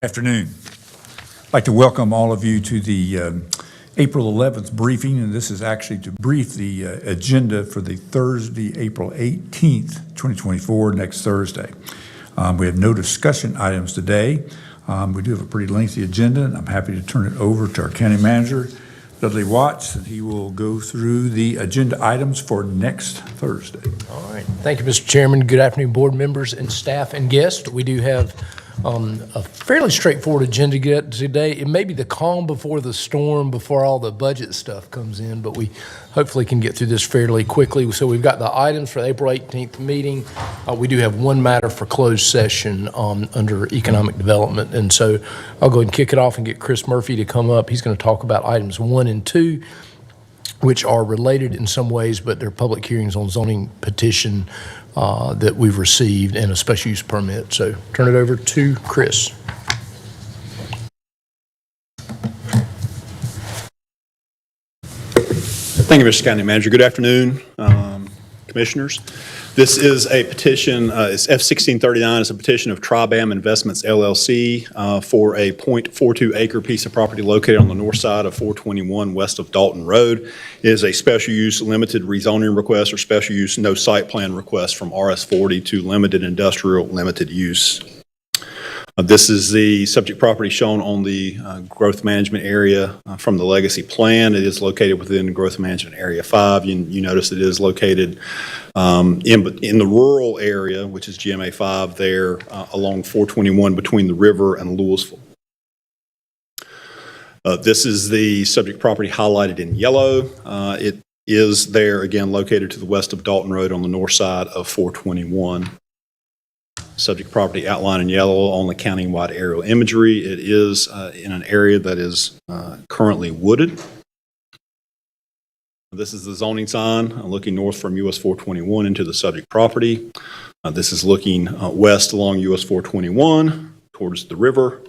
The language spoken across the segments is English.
Afternoon. I'd like to welcome all of you to the April 11th briefing, and this is actually to brief the agenda for the Thursday, April 18th, 2024, next Thursday. We have no discussion items today. We do have a pretty lengthy agenda, and I'm happy to turn it over to our county manager, Dudley Watts, and he will go through the agenda items for next Thursday. All right. Thank you, Mr. Chairman. Good afternoon, board members and staff and guests. We do have a fairly straightforward agenda to get today. It may be the calm before the storm, before all the budget stuff comes in, but we hopefully can get through this fairly quickly. So we've got the items for the April 18th meeting. We do have one matter for closed session under economic development. And so I'll go ahead and kick it off and get Chris Murphy to come up. He's going to talk about items 1 and 2, which are related in some ways, but they're public hearings on zoning petition that we've received and a special use permit. So turn it over to Chris. Thank you, Mr. County Manager. Good afternoon, Commissioners. This is a petition, it's F-1639. It's a petition of Tribam Investments, LLC, for a 0.42 acre piece of property located on the north side of 421 west of Dalton Road. It is a special use limited rezoning request or special use no site plan request from RS40 to limited industrial limited use. This is the subject property shown on the growth management area from the legacy plan. It is located within growth management area 5. You notice it is located in the rural area, which is GMA 5 there along 421 between the river and Louisville. This is the subject property highlighted in yellow. It is there again located to the west of Dalton Road on the north side of 421. Subject property outlined in yellow on the county-wide aerial imagery. It is in an area that is currently wooded. This is the zoning sign looking north from US 421 into the subject property. This is looking west along US 421 towards the river.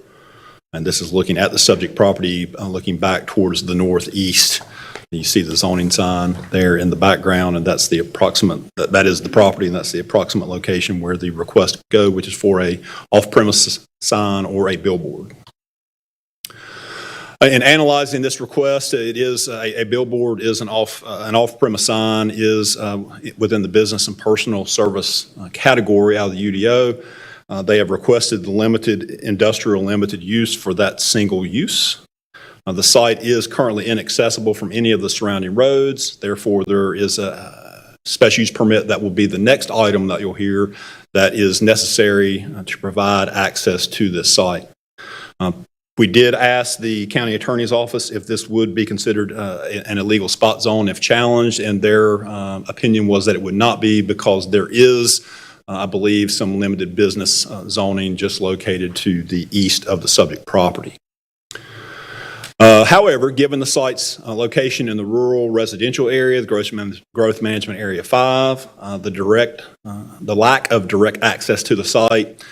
And this is looking at the subject property looking back towards the northeast. You see the zoning sign there in the background, and that's the approximate, that is the property, and that's the approximate location where the request could go, which is for a off-premise sign or a billboard. In analyzing this request, it is a billboard is an off-premise sign is within the business and personal service category out of the UDO. They have requested the limited industrial limited use for that single use. The site is currently inaccessible from any of the surrounding roads. Therefore, there is a special use permit that will be the next item that you'll hear that is necessary to provide access to this site. We did ask the county attorney's office if this would be considered an illegal spot zone if challenged, and their opinion was that it would not be because there is, I believe, some limited business zoning just located to the east of the subject property. However, given the site's location in the rural residential area, the growth management area 5, the lack of direct access to the site,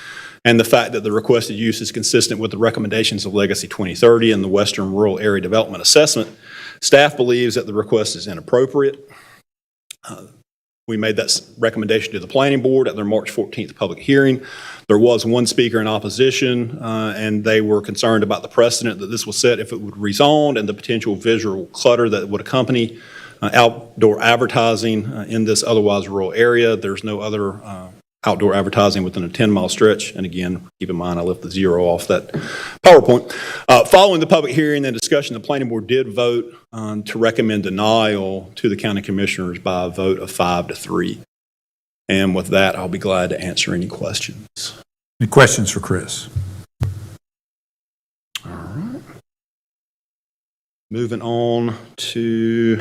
and the fact that the requested use is consistent with the recommendations of Legacy 2030 and the Western Rural Area Development Assessment, staff believes that the request is inappropriate. We made that recommendation to the planning board at their March 14th public hearing. There was one speaker in opposition, and they were concerned about the precedent that this will set if it would rezone and the potential visual clutter that would accompany outdoor advertising in this otherwise rural area. There's no other outdoor advertising within a 10-mile stretch. And again, keep in mind, I left the 0 off that PowerPoint. Following the public hearing and discussion, the planning board did vote to recommend denial to the county commissioners by a vote of 5-3. And with that, I'll be glad to answer any questions. Any questions for Chris? All right. Moving on to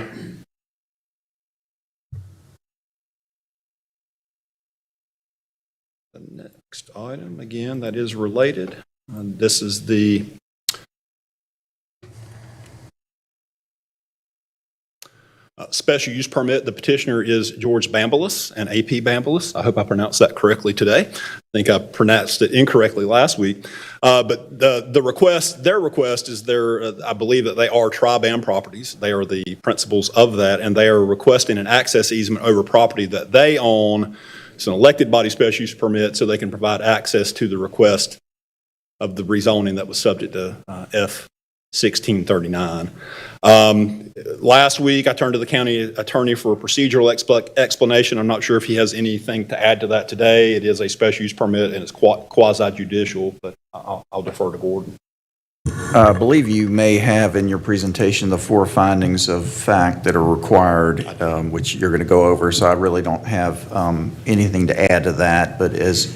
the next item, again, that is related. This is the special use permit. The petitioner is George Bambalis and AP Bambalis. I hope I pronounced that correctly today. I think I pronounced it incorrectly last week. But their request is I believe that they are Tribam properties. They are the principals of that, and they are requesting an access easement over property that they own. It's an elected body special use permit, so they can provide access to the request of the rezoning that was subject to F 1639. Last week, I turned to the county attorney for a procedural explanation. I'm not sure if he has anything to add to that today. It is a special use permit and it's quasi judicial, but I'll defer to Gordon. I believe you may have in your presentation the 4 findings of fact that are required, which you're going to go over, so I really don't have anything to add to that. But as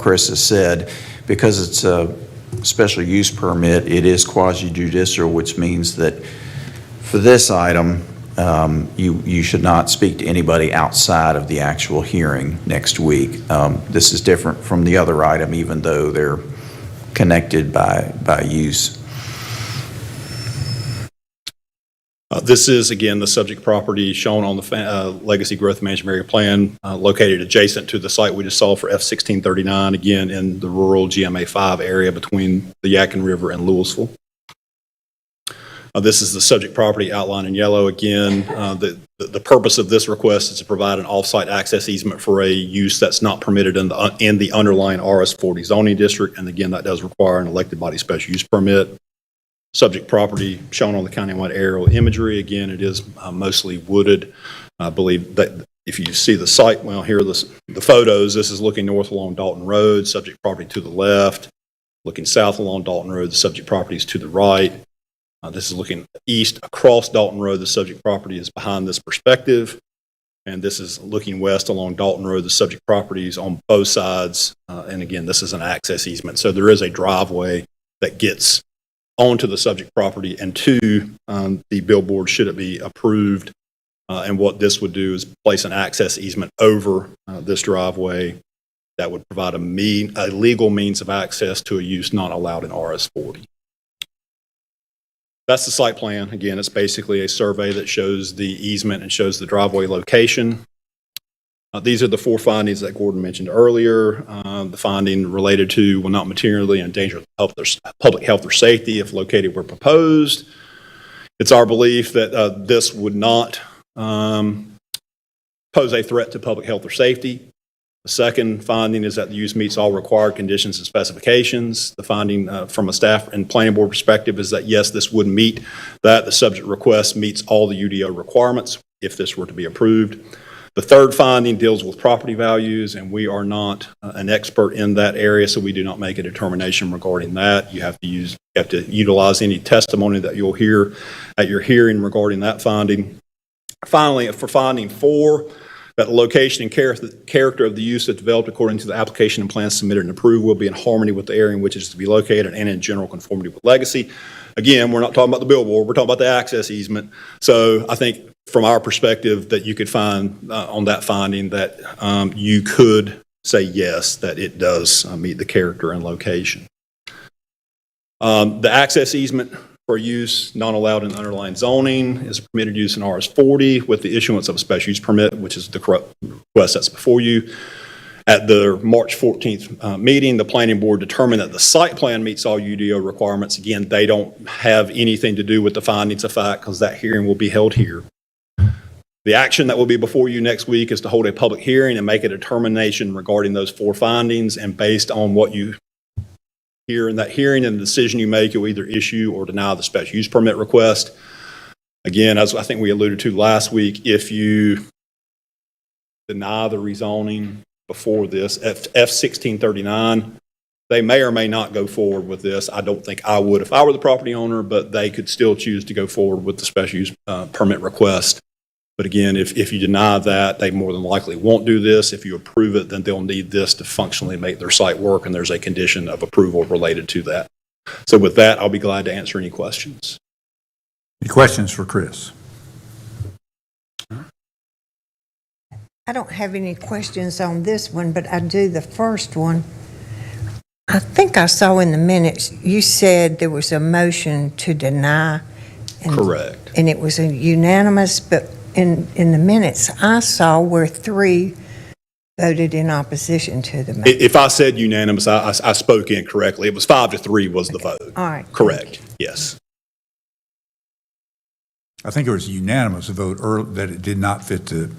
Chris has said, because it's a special use permit, it is quasi judicial, which means that for this item, you should not speak to anybody outside of the actual hearing next week. This is different from the other item, even though they're connected by use. This is, again, the subject property shown on the Legacy Growth Management Area Plan, located adjacent to the site we just saw for F1639, again, in the rural GMA5 area between the Yadkin River and Louisville. This is the subject property outlined in yellow. Again, the purpose of this request is to provide an off-site access easement for a use that's not permitted in the underlying RS40 zoning district. And again, that does require an elected body special use permit. Subject property shown on the countywide aerial imagery. Again, it is mostly wooded. I believe that if you see the site, well, here are the photos. This is looking north along Dalton Road, subject property to the left. Looking south along Dalton Road, the subject property is to the right. This is looking east across Dalton Road. The subject property is behind this perspective. And this is looking west along Dalton Road. The subject property is on both sides. And again, this is an access easement. So there is a driveway that gets onto the subject property and to the billboard should it be approved. And what this would do is place an access easement over this driveway that would provide a legal means of access to a use not allowed in RS40. That's the site plan. Again, it's basically a survey that shows the easement and shows the driveway location. These are the 4 findings that Gordon mentioned earlier. The finding related to will not materially endanger public health or safety if located where proposed. It's our belief that this would not pose a threat to public health or safety. The second finding is that the use meets all required conditions and specifications. The finding from a staff and planning board perspective is that yes, this would meet that. The subject request meets all the UDO requirements if this were to be approved. The third finding deals with property values, and we are not an expert in that area, so we do not make a determination regarding that. You have to utilize any testimony that you'll hear at your hearing regarding that finding. Finally, for finding 4, that the location and character of the use that's developed according to the application and plans submitted and approved will be in harmony with the area in which it is to be located and in general conformity with Legacy. Again, we're not talking about the billboard, we're talking about the access easement. So I think from our perspective that you could find on that finding that you could say yes, that it does meet the character and location. The access easement for use not allowed in underlying zoning is a permitted use in RS40 with the issuance of a special use permit, which is the request that's before you. At the March 14th meeting, the planning board determined that the site plan meets all UDO requirements. Again, they don't have anything to do with the findings of fact because that hearing will be held here. The action that will be before you next week is to hold a public hearing and make a determination regarding those 4 findings, and based on what you hear in that hearing and the decision you make, you'll either issue or deny the special use permit request. Again, as I think we alluded to last week, if you deny the rezoning before this, F1639, they may or may not go forward with this. I don't think I would if I were the property owner, but they could still choose to go forward with the special use permit request. But again, if you deny that, they more than likely won't do this. If you approve it, then they'll need this to functionally make their site work, and there's a condition of approval related to that. So with that, I'll be glad to answer any questions. Any questions for Chris? I don't have any questions on this one, but I do the first one. I think I saw in the minutes, you said there was a motion to deny. Correct. And it was a unanimous, but in the minutes I saw where 3 voted in opposition to the motion. If I said unanimous, I spoke incorrectly. It was 5-3 was the vote. All right. Correct, yes. I think it was a unanimous vote that it did not fit the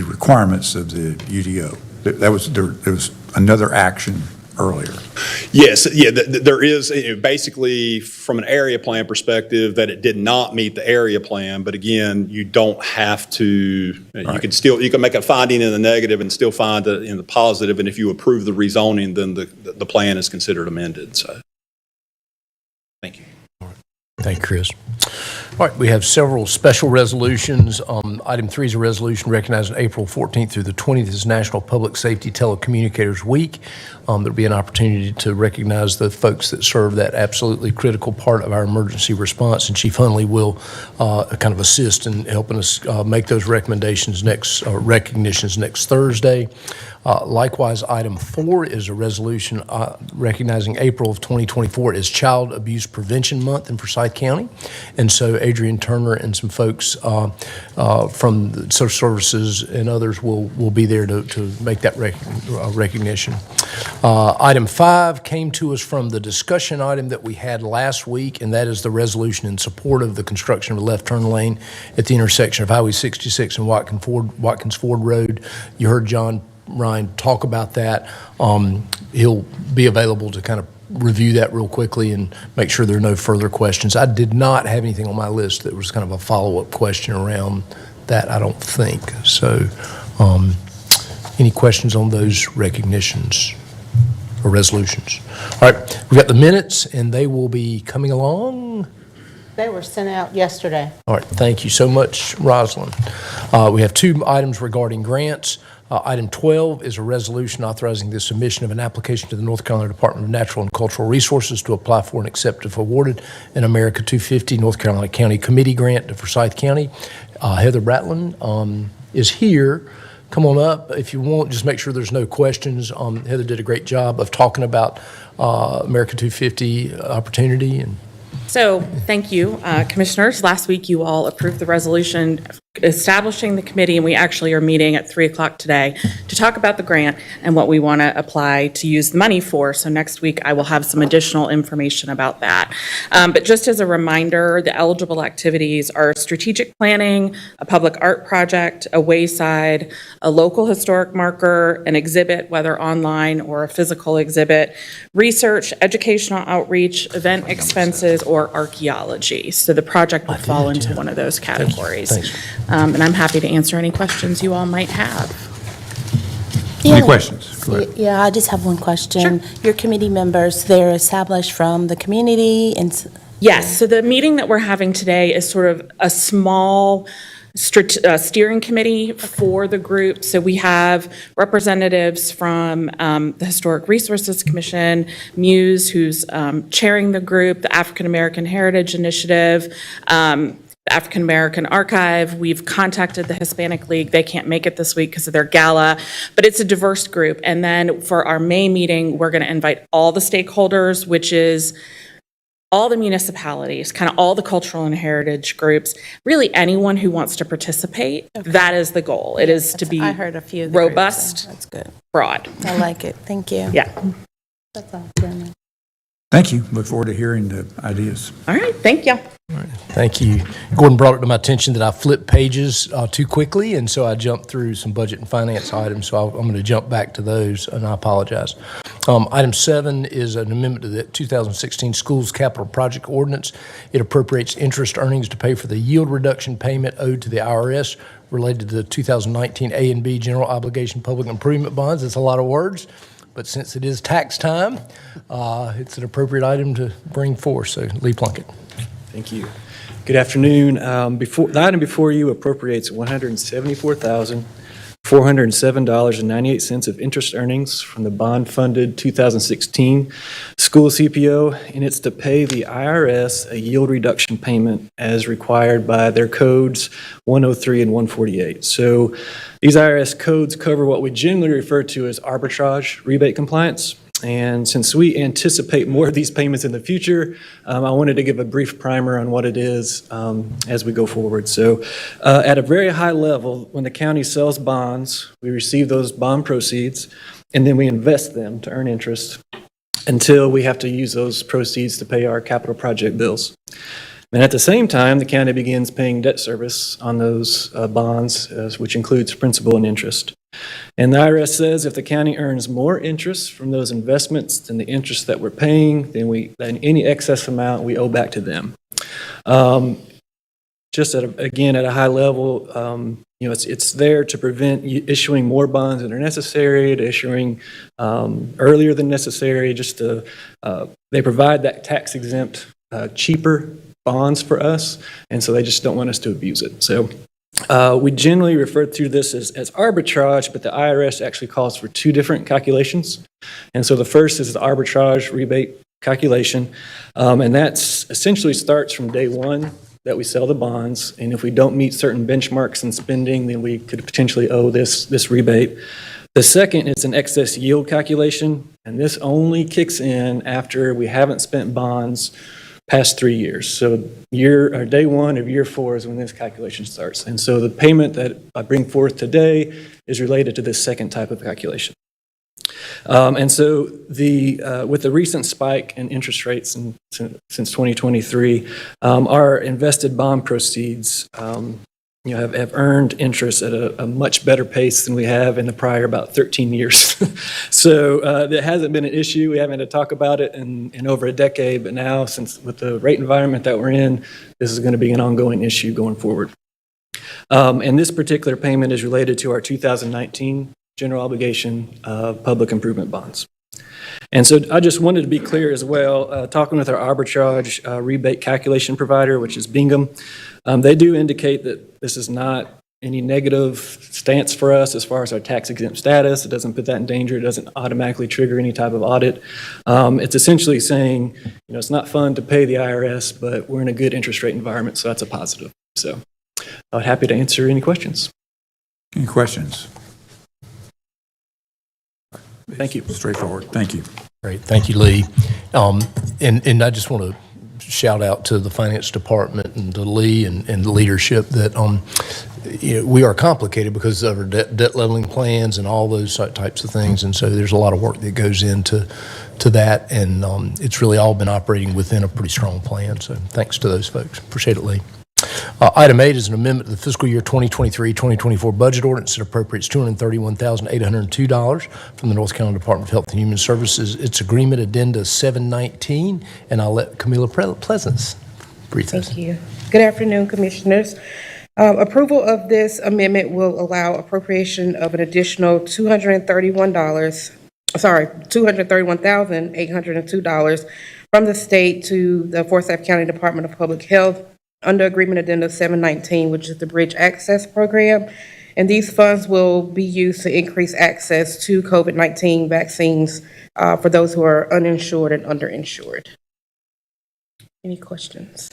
requirements of the UDO. There was another action earlier. Yes, yeah, there is, basically, from an area plan perspective, that it did not meet the area plan, but again, you don't have to, you can make a finding in the negative and still find in the positive, and if you approve the rezoning, then the plan is considered amended, so. Thank you. Thank you, Chris. All right, we have several special resolutions. Item 3 is a resolution recognizing April 14th through the 20th as National Public Safety Telecommunicators Week. There'll be an opportunity to recognize the folks that serve that absolutely critical part of our emergency response, and Chief Hunley will kind of assist in helping us make those recommendations recognitions next Thursday. Likewise, item 4 is a resolution recognizing April of 2024 as Child Abuse Prevention Month in Forsyth County. And so Adrian Turner and some folks from the social services and others will be there to make that recognition. Item 5 came to us from the discussion item that we had last week, and that is the resolution in support of the construction of a left turn lane at the intersection of Highway 66 and Watkins Ford Road. You heard John Ryan talk about that. He'll be available to kind of review that real quickly and make sure there are no further questions. I did not have anything on my list that was kind of a follow-up question around that, I don't think. So any questions on those recognitions or resolutions? All right, we've got the minutes, and they will be coming along. They were sent out yesterday. All right, thank you so much, Rosalind. We have 2 items regarding grants. Item 12 is a resolution authorizing the submission of an application to the North Carolina Department of Natural and Cultural Resources to apply for and accept if awarded an America 250 North Carolina County Committee grant to Forsyth County. Heather Bratland is here. Come on up if you want. Just make sure there's no questions. Heather did a great job of talking about America 250 opportunity. And so, thank you, Commissioners. Last week, you all approved the resolution establishing the committee, and we actually are meeting at 3 o'clock today to talk about the grant and what we want to apply to use the money for. So next week, I will have some additional information about that. But just as a reminder, the eligible activities are strategic planning, a public art project, a wayside, a local historic marker, an exhibit, whether online or a physical exhibit, research, educational outreach, event expenses, or archaeology. So the project will fall into one of those categories. Thanks. And I'm happy to answer any questions you all might have. Any questions? Go ahead. Yeah, I just have one question. Your committee members, they're established from the community and... Yes, so the meeting that we're having today is sort of a small steering committee for the group. So we have representatives from the Historic Resources Commission, Muse, who's chairing the group, the African American Heritage Initiative, the African American Archive. We've contacted the Hispanic League. They can't make it this week because of their gala, but it's a diverse group. And then for our May meeting, we're going to invite all the stakeholders, which is all the municipalities, kind of all the cultural and heritage groups, really anyone who wants to participate. Okay. That is the goal. It is to be I heard a few of the robust, groups, so that's good. Broad. I like it. Thank you. Yeah. That's all, Chairman. Thank you. Look forward to hearing the ideas. All right. Thank you. Thank you. Gordon brought it to my attention that I flipped pages too quickly, and so I jumped through some budget and finance items, so I'm going to jump back to those, and I apologize. Item 7 is an amendment to the 2016 Schools Capital Project Ordinance. It appropriates interest earnings to pay for the yield reduction payment owed to the IRS related to the 2019 A and B General Obligation Public Improvement Bonds. It's a lot of words, but since it is tax time, it's an appropriate item to bring forth. So, Lee Plunkett. Thank you. Good afternoon. The item before you appropriates $174,407.98 of interest earnings from the bond-funded 2016 school CPO, and it's to pay the IRS a yield reduction payment as required by their codes 103 and 148. So these IRS codes cover what we generally refer to as arbitrage rebate compliance. And since we anticipate more of these payments in the future, I wanted to give a brief primer on what it is as we go forward. So at a very high level, when the county sells bonds, we receive those bond proceeds, and then we invest them to earn interest until we have to use those proceeds to pay our capital project bills. And at the same time, the county begins paying debt service on those bonds, which includes principal and interest. And the IRS says if the county earns more interest from those investments than the interest that we're paying, then any excess amount we owe back to them. Just again, at a high level, it's there to prevent issuing more bonds than are necessary, to issuing earlier than necessary, they provide that tax exempt, cheaper bonds for us, and so they just don't want us to abuse it. So we generally refer to this as arbitrage, but the IRS actually calls for two different calculations. And so the first is the arbitrage rebate calculation, and that's essentially starts from day one that we sell the bonds, and if we don't meet certain benchmarks in spending, then we could potentially owe this rebate. The second is an excess yield calculation, and this only kicks in after we haven't spent bonds past 3 years. So day one of year 4 is when this calculation starts. And so the payment that I bring forth today is related to this second type of calculation. And so with the recent spike in interest rates since 2023, our invested bond proceeds have earned interest at a much better pace than we have in the prior about 13 years. So that hasn't been an issue. We haven't had to talk about it in over a decade, but now, with the rate environment that we're in, this is going to be an ongoing issue going forward. And this particular payment is related to our 2019 general obligation public improvement bonds. And so I just wanted to be clear as well, talking with our arbitrage rebate calculation provider, which is Bingham, they do indicate that this is not any negative stance for us as far as our tax exempt status. It doesn't put that in danger. It doesn't automatically trigger any type of audit. It's essentially saying, it's not fun to pay the IRS, but we're in a good interest rate environment, so that's a positive. So I'm happy to answer any questions. Any questions? Thank you. Straightforward. Thank you. Great, thank you, Lee. And I just want to shout out to the finance department and to Lee and the leadership that we are complicated because of our debt leveling plans and all those types of things, and so there's a lot of work that goes into that, and it's really all been operating within a pretty strong plan. So thanks to those folks. Appreciate it, Lee. Item 8 is an amendment to the fiscal year 2023-2024 budget ordinance that appropriates $231,802 from the North Carolina Department of Health and Human Services. It's Agreement Addenda 719, and I'll let Camila Pleasance brief us. Thank you. Good afternoon, Commissioners. Approval of this amendment will allow appropriation of an additional $231,802 from the state to the Forsyth County Department of Public Health under Agreement Addenda 719, which is the Bridge Access Program. And these funds will be used to increase access to COVID-19 vaccines for those who are uninsured and underinsured. Any questions?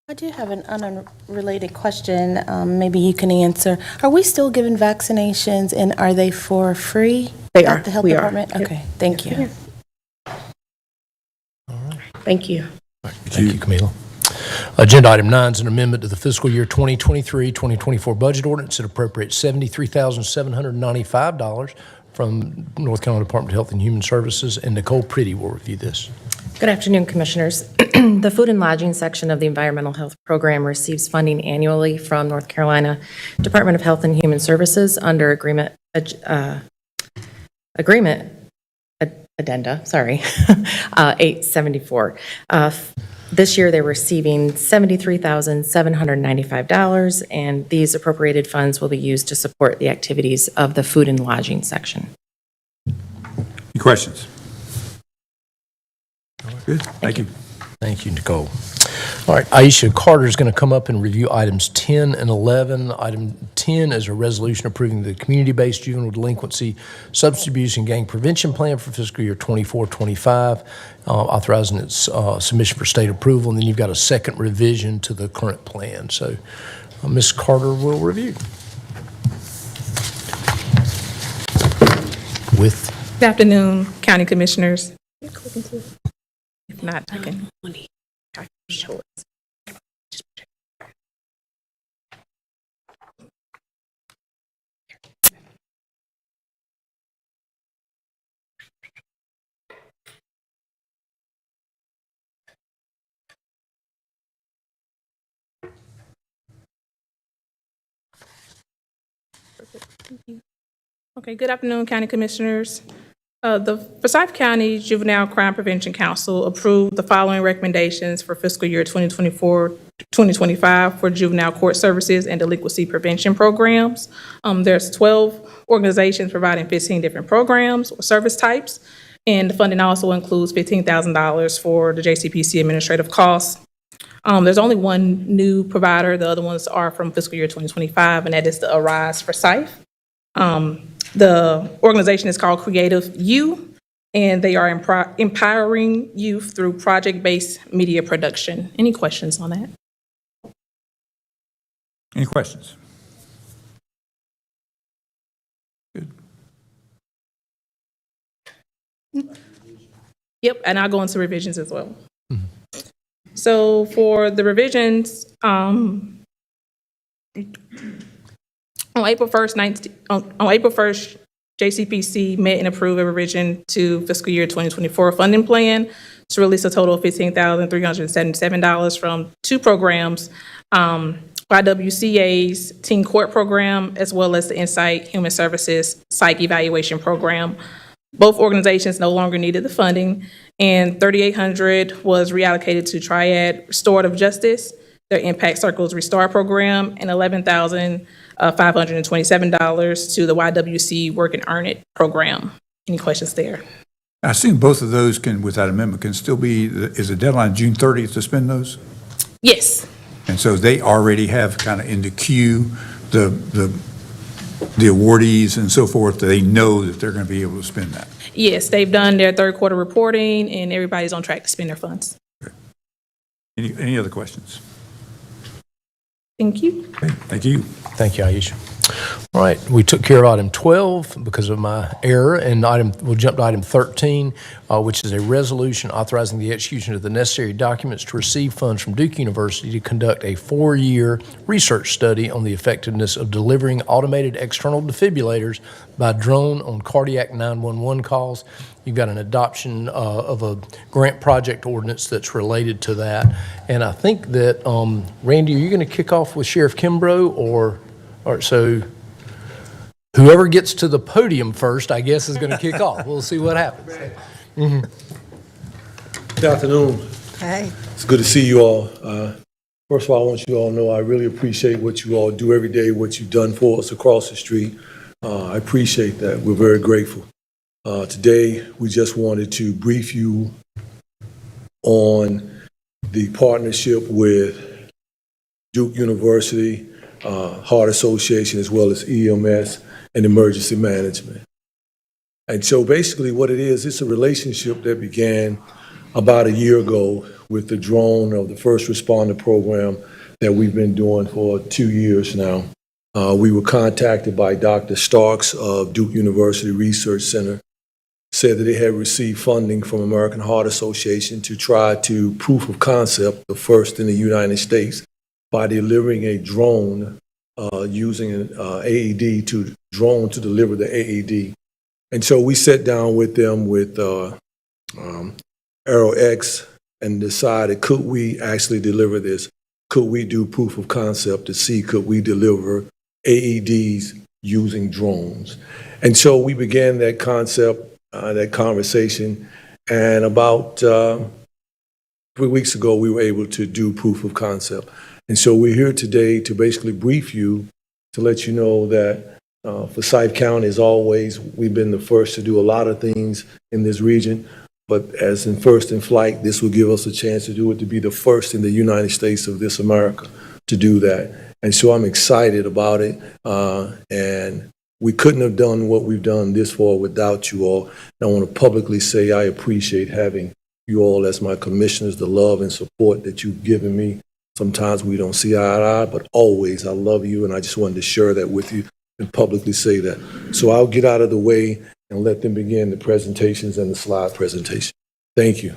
I do have an unrelated question. Maybe you can answer. Are we still giving vaccinations, and are they for free? They are. At the health We are. department? Yep. Okay, thank you. Thank you. Thank you, Camila. Agenda item 9 is an amendment to the fiscal year 2023-2024 budget ordinance that appropriates $73,795 from North Carolina Department of Health and Human Services, and Nicole Pretty will review this. Good afternoon, Commissioners. The Food and Lodging section of the Environmental Health Program receives funding annually from North Carolina Department of Health and Human Services under Agreement Addenda, 874. This year, they're receiving $73,795, and these appropriated funds will be used to support the activities of the Food and Lodging section. Any questions? Good. Thank you. Thank you, Nicole. All right, Aisha Carter is going to come up and review items 10 and 11. Item 10 is a resolution approving the community-based juvenile delinquency, substance abuse, and gang prevention plan for fiscal year 24-25, authorizing its submission for state approval. And then you've got a second revision to the current plan. So Ms. Carter will review. Good afternoon, County Commissioners. If not, I can show it. Okay, good afternoon, County Commissioners. The Forsyth County Juvenile Crime Prevention Council approved the following recommendations for fiscal year 2024-2025 for juvenile court services and delinquency prevention programs. There's 12 organizations providing 15 different programs or service types, and the funding also includes $15,000 for the JCPC administrative costs. There's only one new provider. The other ones are from fiscal year 2025, and that is the Arise Forsyth. The organization is called Creative U, and they are empowering youth through project-based media production. Any questions on that? Any questions? Good. Yep, and I'll go into revisions as well. So for the revisions, on April 1st, JCPC met and approved a revision to fiscal year 2024 funding plan to release a total of $15,377 from two programs, YWCA's Teen Court Program, as well as the Insight Human Services Psych Evaluation Program. Both organizations no longer needed the funding, and $3,800 was reallocated to Triad Restorative Justice, their Impact Circles Restore Program, and $11,527 to the YWC Work and Earn It program. Any questions there? I assume both of those can, without amendment, can still be, is the deadline June 30th to spend those? Yes. And so they already have kind of in the queue, the awardees and so forth, they know that they're going to be able to spend that. Yes, they've done their third quarter reporting, and everybody's on track to spend their funds. Any other questions? Thank you. Okay, thank you. Thank you, Aisha. All right, we took care of item 12 because of my error, and we'll jump to item 13, which is a resolution authorizing the execution of the necessary documents to receive funds from Duke University to conduct a 4-year research study on the effectiveness of delivering automated external defibrillators by drone on cardiac 911 calls. You've got an adoption of a grant project ordinance that's related to that. And I think that, Randy, are you going to kick off with Sheriff Kimbrough, or so whoever gets to the podium first, I guess, is going to kick off. We'll see what happens. Good afternoon. Hey. It's good to see you all. First of all, I want you all to know I really appreciate what you all do every day, what you've done for us across the street. I appreciate that. We're very grateful. Today, we just wanted to brief you on the partnership with Duke University, Heart Association, as well as EMS and Emergency Management. And so basically what it is, it's a relationship that began about a year ago with the drone of the first responder program that we've been doing for 2 years now. We were contacted by Dr. Starks of Duke University Research Center, said that they had received funding from American Heart Association to try to proof of concept, the first in the United States, by delivering a drone using an AED to drone to deliver the AED. And so we sat down with them with AeroX and decided, could we actually deliver this? Could we do proof of concept to see could we deliver AEDs using drones? And so we began that concept, that conversation, and about 3 weeks ago we were able to do proof of concept. And so we're here today to basically brief you, to let you know that Forsyth County, as always, we've been the first to do a lot of things in this region, but as in first in flight, this will give us a chance to do it, to be the first in the United States of this America to do that. And so I'm excited about it, and we couldn't have done what we've done this far without you all. And I want to publicly say I appreciate having you all as my commissioners, the love and support that you've given me. Sometimes we don't see eye to eye, but always I love you, and I just wanted to share that with you and publicly say that. So I'll get out of the way and let them begin the presentations and the slide presentation. Thank you.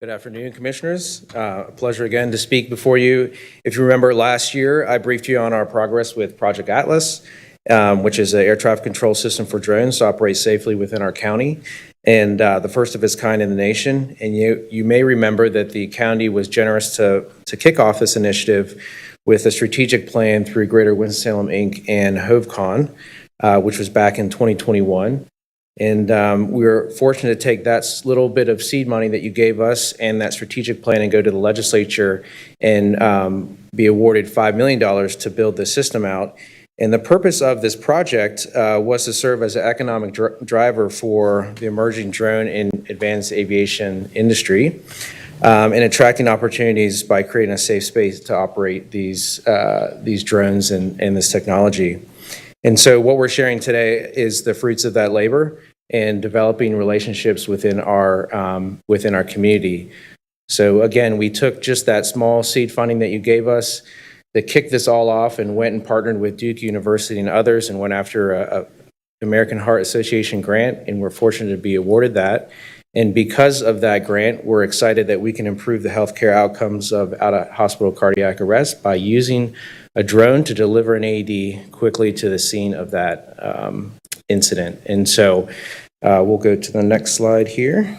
Good afternoon, Commissioners. A pleasure again to speak before you. If you remember last year, I briefed you on our progress with Project Atlas, which is an air traffic control system for drones to operate safely within our county. and the first of its kind in the nation. And you may remember that the county was generous to kick off this initiative with a strategic plan through Greater Winston-Salem, Inc. and HoveCon, which was back in 2021. And we were fortunate to take that little bit of seed money that you gave us and that strategic plan and go to the legislature and be awarded $5 million to build the system out. And the purpose of this project was to serve as an economic driver for the emerging drone and advanced aviation industry, and attracting opportunities by creating a safe space to operate these drones and this technology. And so what we're sharing today is the fruits of that labor and developing relationships within our community. So again, we took just that small seed funding that you gave us that kicked this all off and went and partnered with Duke University and others and went after a American Heart Association grant, and we're fortunate to be awarded that. And because of that grant, we're excited that we can improve the healthcare outcomes of out-of-hospital cardiac arrest by using a drone to deliver an AED quickly to the scene of that incident. And so we'll go to the next slide here.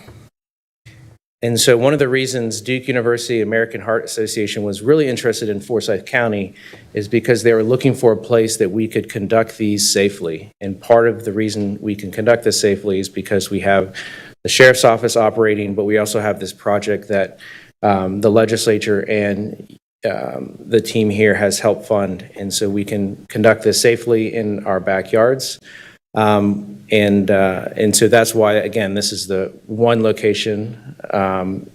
And so one of the reasons Duke University American Heart Association was really interested in Forsyth County is because they were looking for a place that we could conduct these safely. And part of the reason we can conduct this safely is because we have the sheriff's office operating, but we also have this project that the legislature and the team here has helped fund. And so we can conduct this safely in our backyards. And so that's why, again, this is the one location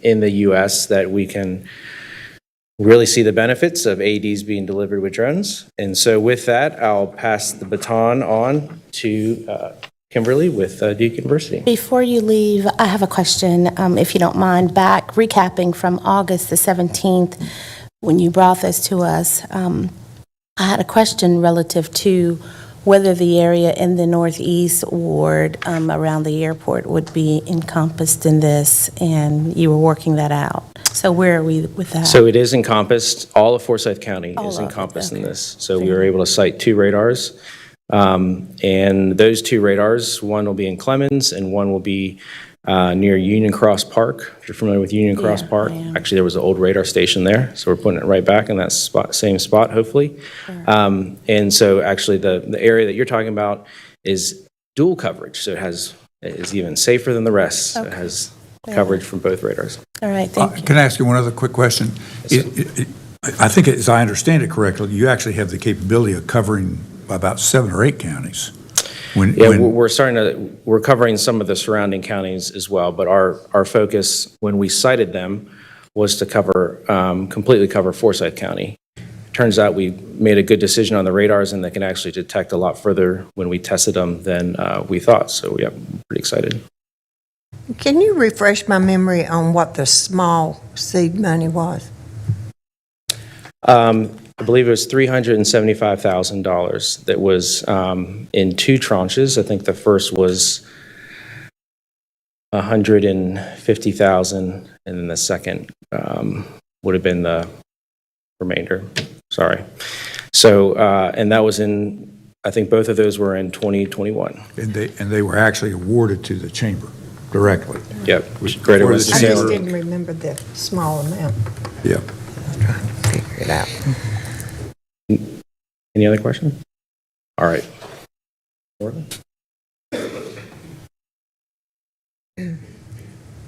in the U.S. that we can really see the benefits of AEDs being delivered with drones. And so with that, I'll pass the baton on to Kimberly with Duke University. Before you leave, I have a question, if you don't mind. Back recapping from August the 17th, when you brought this to us, I had a question relative to whether the area in the northeast ward around the airport would be encompassed in this, and you were working that out. So where are we with that? So it is encompassed, all of Forsyth County All is of it, encompassed in okay. this. So we were able to cite 2 radars. And those 2 radars, one will be in Clemens and one will be near Union Cross Park. If you're familiar with Union Cross Park, I am. actually there was an old radar station there. So we're putting it right back in that same spot, hopefully. And so actually the area that you're talking about is dual coverage. So it is even safer than the rest. So it has coverage from both radars. All right, thank you. Can I ask you one other quick question? I think, as I understand it correctly, you actually have the capability of covering about 7 or 8 counties. We're covering some of the surrounding counties as well, but our focus when we cited them was to completely cover Forsyth County. Turns out we made a good decision on the radars, and they can actually detect a lot further when we tested them than we thought. So yeah, I'm pretty excited. Can you refresh my memory on what the small seed money was? I believe it was $375,000 that was in 2 tranches. I think the first was $150,000, and then the second would have been the remainder. Sorry. So, and that was I think both of those were in 2021. And they were actually awarded to the chamber directly. Yep. Greater For the I Winston-Salem. just didn't remember the small amount. Yeah. I was trying to figure it out. Any other questions? All right.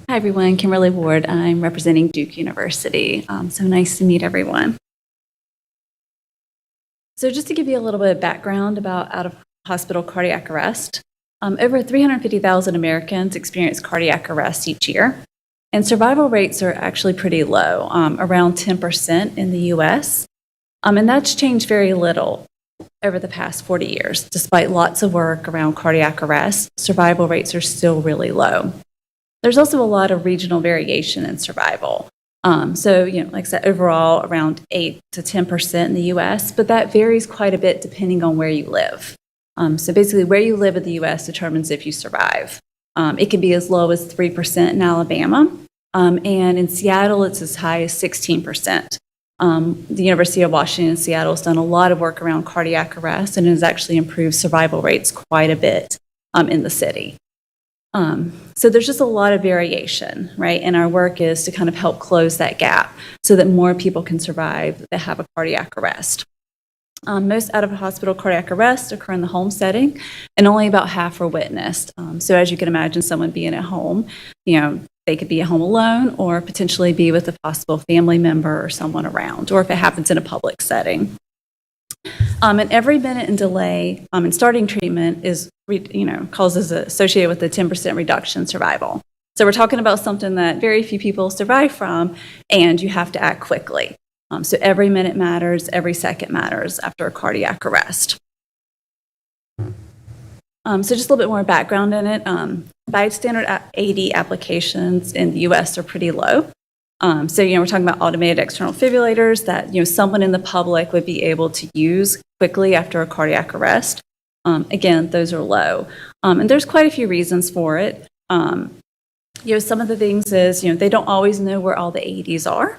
Hi, everyone. Kimberly Ward. I'm representing Duke University. So nice to meet everyone. So just to give you a little bit of background about out-of-hospital cardiac arrest, over 350,000 Americans experience cardiac arrest each year, and survival rates are actually pretty low, around 10% in the U.S., and that's changed very little over the past 40 years. Despite lots of work around cardiac arrest, survival rates are still really low. There's also a lot of regional variation in survival. So, like I said, overall around 8 to 10% in the U.S., but that varies quite a bit depending on where you live. So basically, where you live in the U.S. determines if you survive. It can be as low as 3% in Alabama, and in Seattle, it's as high as 16%. The University of Washington in Seattle has done a lot of work around cardiac arrest and has actually improved survival rates quite a bit in the city. So there's just a lot of variation, right? And our work is to kind of help close that gap so that more people can survive that have a cardiac arrest. Most out-of-hospital cardiac arrests occur in the home setting, and only about half are witnessed. So as you can imagine, someone being at home, they could be at home alone or potentially be with a possible family member or someone around, or if it happens in a public setting. And every minute in delay in starting treatment is, associated with a 10% reduction in survival. So we're talking about something that very few people survive from, and you have to act quickly. So every minute matters, every second matters after a cardiac arrest. So just a little bit more background in it. Bystander AED applications in the U.S. are pretty low. So, we're talking about automated external defibrillators that, someone in the public would be able to use quickly after a cardiac arrest. Again, those are low. And there's quite a few reasons for it. Some of the things is, they don't always know where all the AEDs are.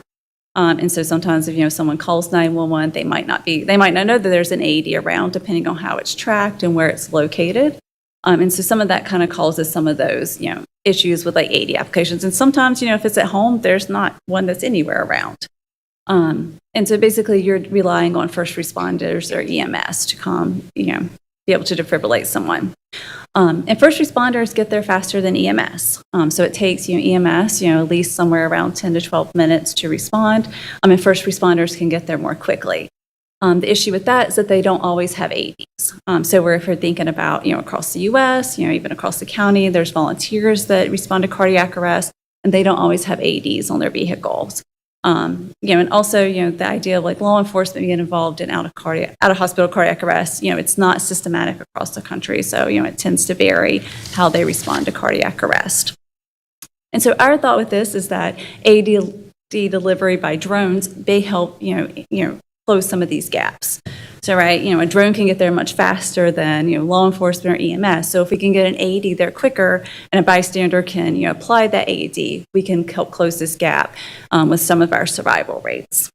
And so sometimes if, someone calls 911, they might not know that there's an AED around, depending on how it's tracked and where it's located. And so some of that kind of causes some of those, issues with like AED applications. And sometimes, if it's at home, there's not one that's anywhere around. And so basically you're relying on first responders or EMS to come, be able to defibrillate someone. And first responders get there faster than EMS. So it takes EMS, at least somewhere around 10 to 12 minutes to respond. And first responders can get there more quickly. The issue with that is that they don't always have AEDs. So if we're thinking about, across the U.S., even across the county, there's volunteers that respond to cardiac arrest, and they don't always have AEDs on their vehicles. And also, the idea of like law enforcement being involved in out-of-hospital cardiac arrest, it's not systematic across the country. So, it tends to vary how they respond to cardiac arrest. And so our thought with this is that AED delivery by drones may help, close some of these gaps. So, right, a drone can get there much faster than, law enforcement or EMS. So if we can get an AED there quicker and a bystander can, apply that AED, we can help close this gap with some of our survival rates.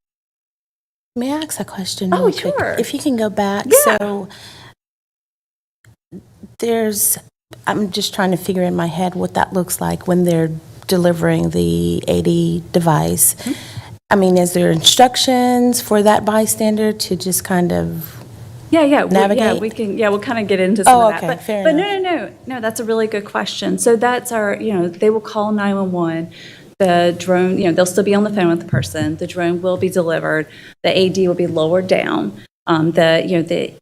May I ask a question? Oh, really quick? sure. If you can go back. Yeah. So I'm just trying to figure in my head what that looks like when they're delivering the AED device. Mm-hmm. I mean, is there instructions for that bystander to just kind of navigate? We'll kind of get into some of that. Okay, But, fair but enough. no, that's a really good question. So that's our, they will call 911. The drone, they'll still be on the phone with the person. The drone will be delivered. The AED will be lowered down. The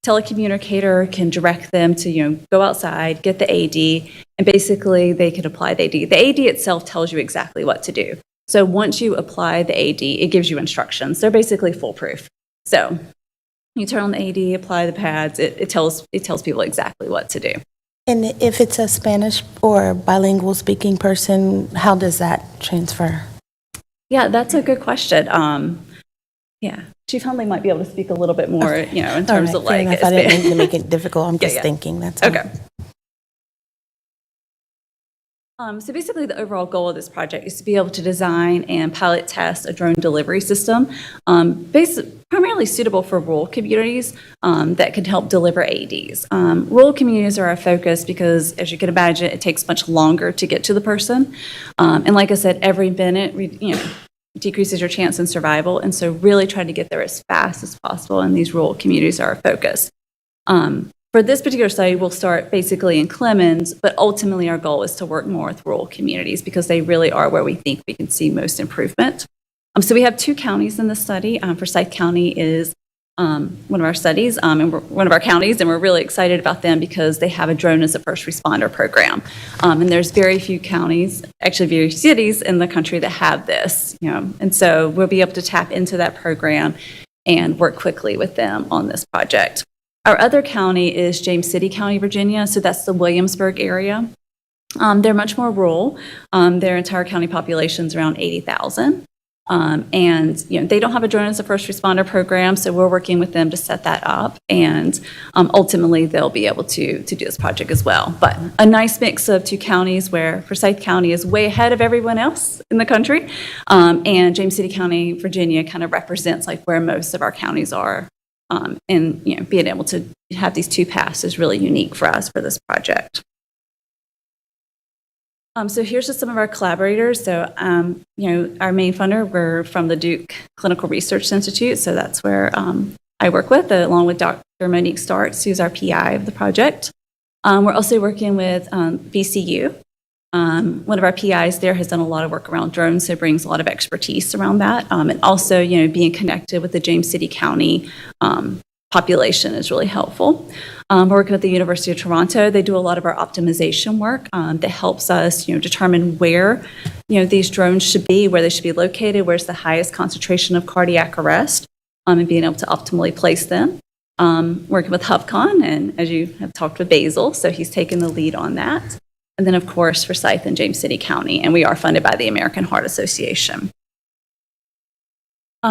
telecommunicator can direct them to, go outside, get the AED, and basically they can apply the AED. The AED itself tells you exactly what to do. So once you apply the AED, it gives you instructions. They're basically foolproof. So you turn on the AED, apply the pads. It tells people exactly what to do. And if it's a Spanish or bilingual speaking person, how does that transfer? Yeah, that's a good question. Chief Hundley might be able to speak a little bit more, in terms of like. I didn't mean to make it difficult. I'm just thinking. That's all. Okay. So basically, the overall goal of this project is to be able to design and pilot test a drone delivery system, primarily suitable for rural communities that can help deliver AEDs. Rural communities are our focus because, as you can imagine, it takes much longer to get to the person. And like I said, every minute, decreases your chance in survival. And so really trying to get there as fast as possible, and these rural communities are our focus. For this particular study, we'll start basically in Clemens, but ultimately our goal is to work more with rural communities because they really are where we think we can see most improvement. So we have 2 counties in the study. Forsyth County is one of our studies, and one of our counties, and we're really excited about them because they have a drone as a first responder program. And there's very few counties, actually very few cities in the country that have this, and so we'll be able to tap into that program and work quickly with them on this project. Our other county is James City County, Virginia, so that's the Williamsburg area. They're much more rural. Their entire county population is around 80,000. And they don't have a drone as a first responder program, so we're working with them to set that up, and ultimately they'll be able to do this project as well. But a nice mix of 2 counties where Forsyth County is way ahead of everyone else in the country, and James City County, Virginia kind of represents like where most of our counties are. And being able to have these 2 paths is really unique for us for this project. So here's just some of our collaborators. So, our main funder, we're from the Duke Clinical Research Institute. So that's where I work with, along with Dr. Monique Starks, who's our PI of the project. We're also working with VCU. One of our PIs there has done a lot of work around drones, so brings a lot of expertise around that. And also, being connected with the James City County population is really helpful. We're working with the University of Toronto. They do a lot of our optimization work that helps us, determine where, these drones should be, where they should be located, where's the highest concentration of cardiac arrest, and being able to optimally place them. Working with HubCon, and as you have talked with Basil, so he's taken the lead on that. And then, of course, Forsyth and James City County, and we are funded by the American Heart Association.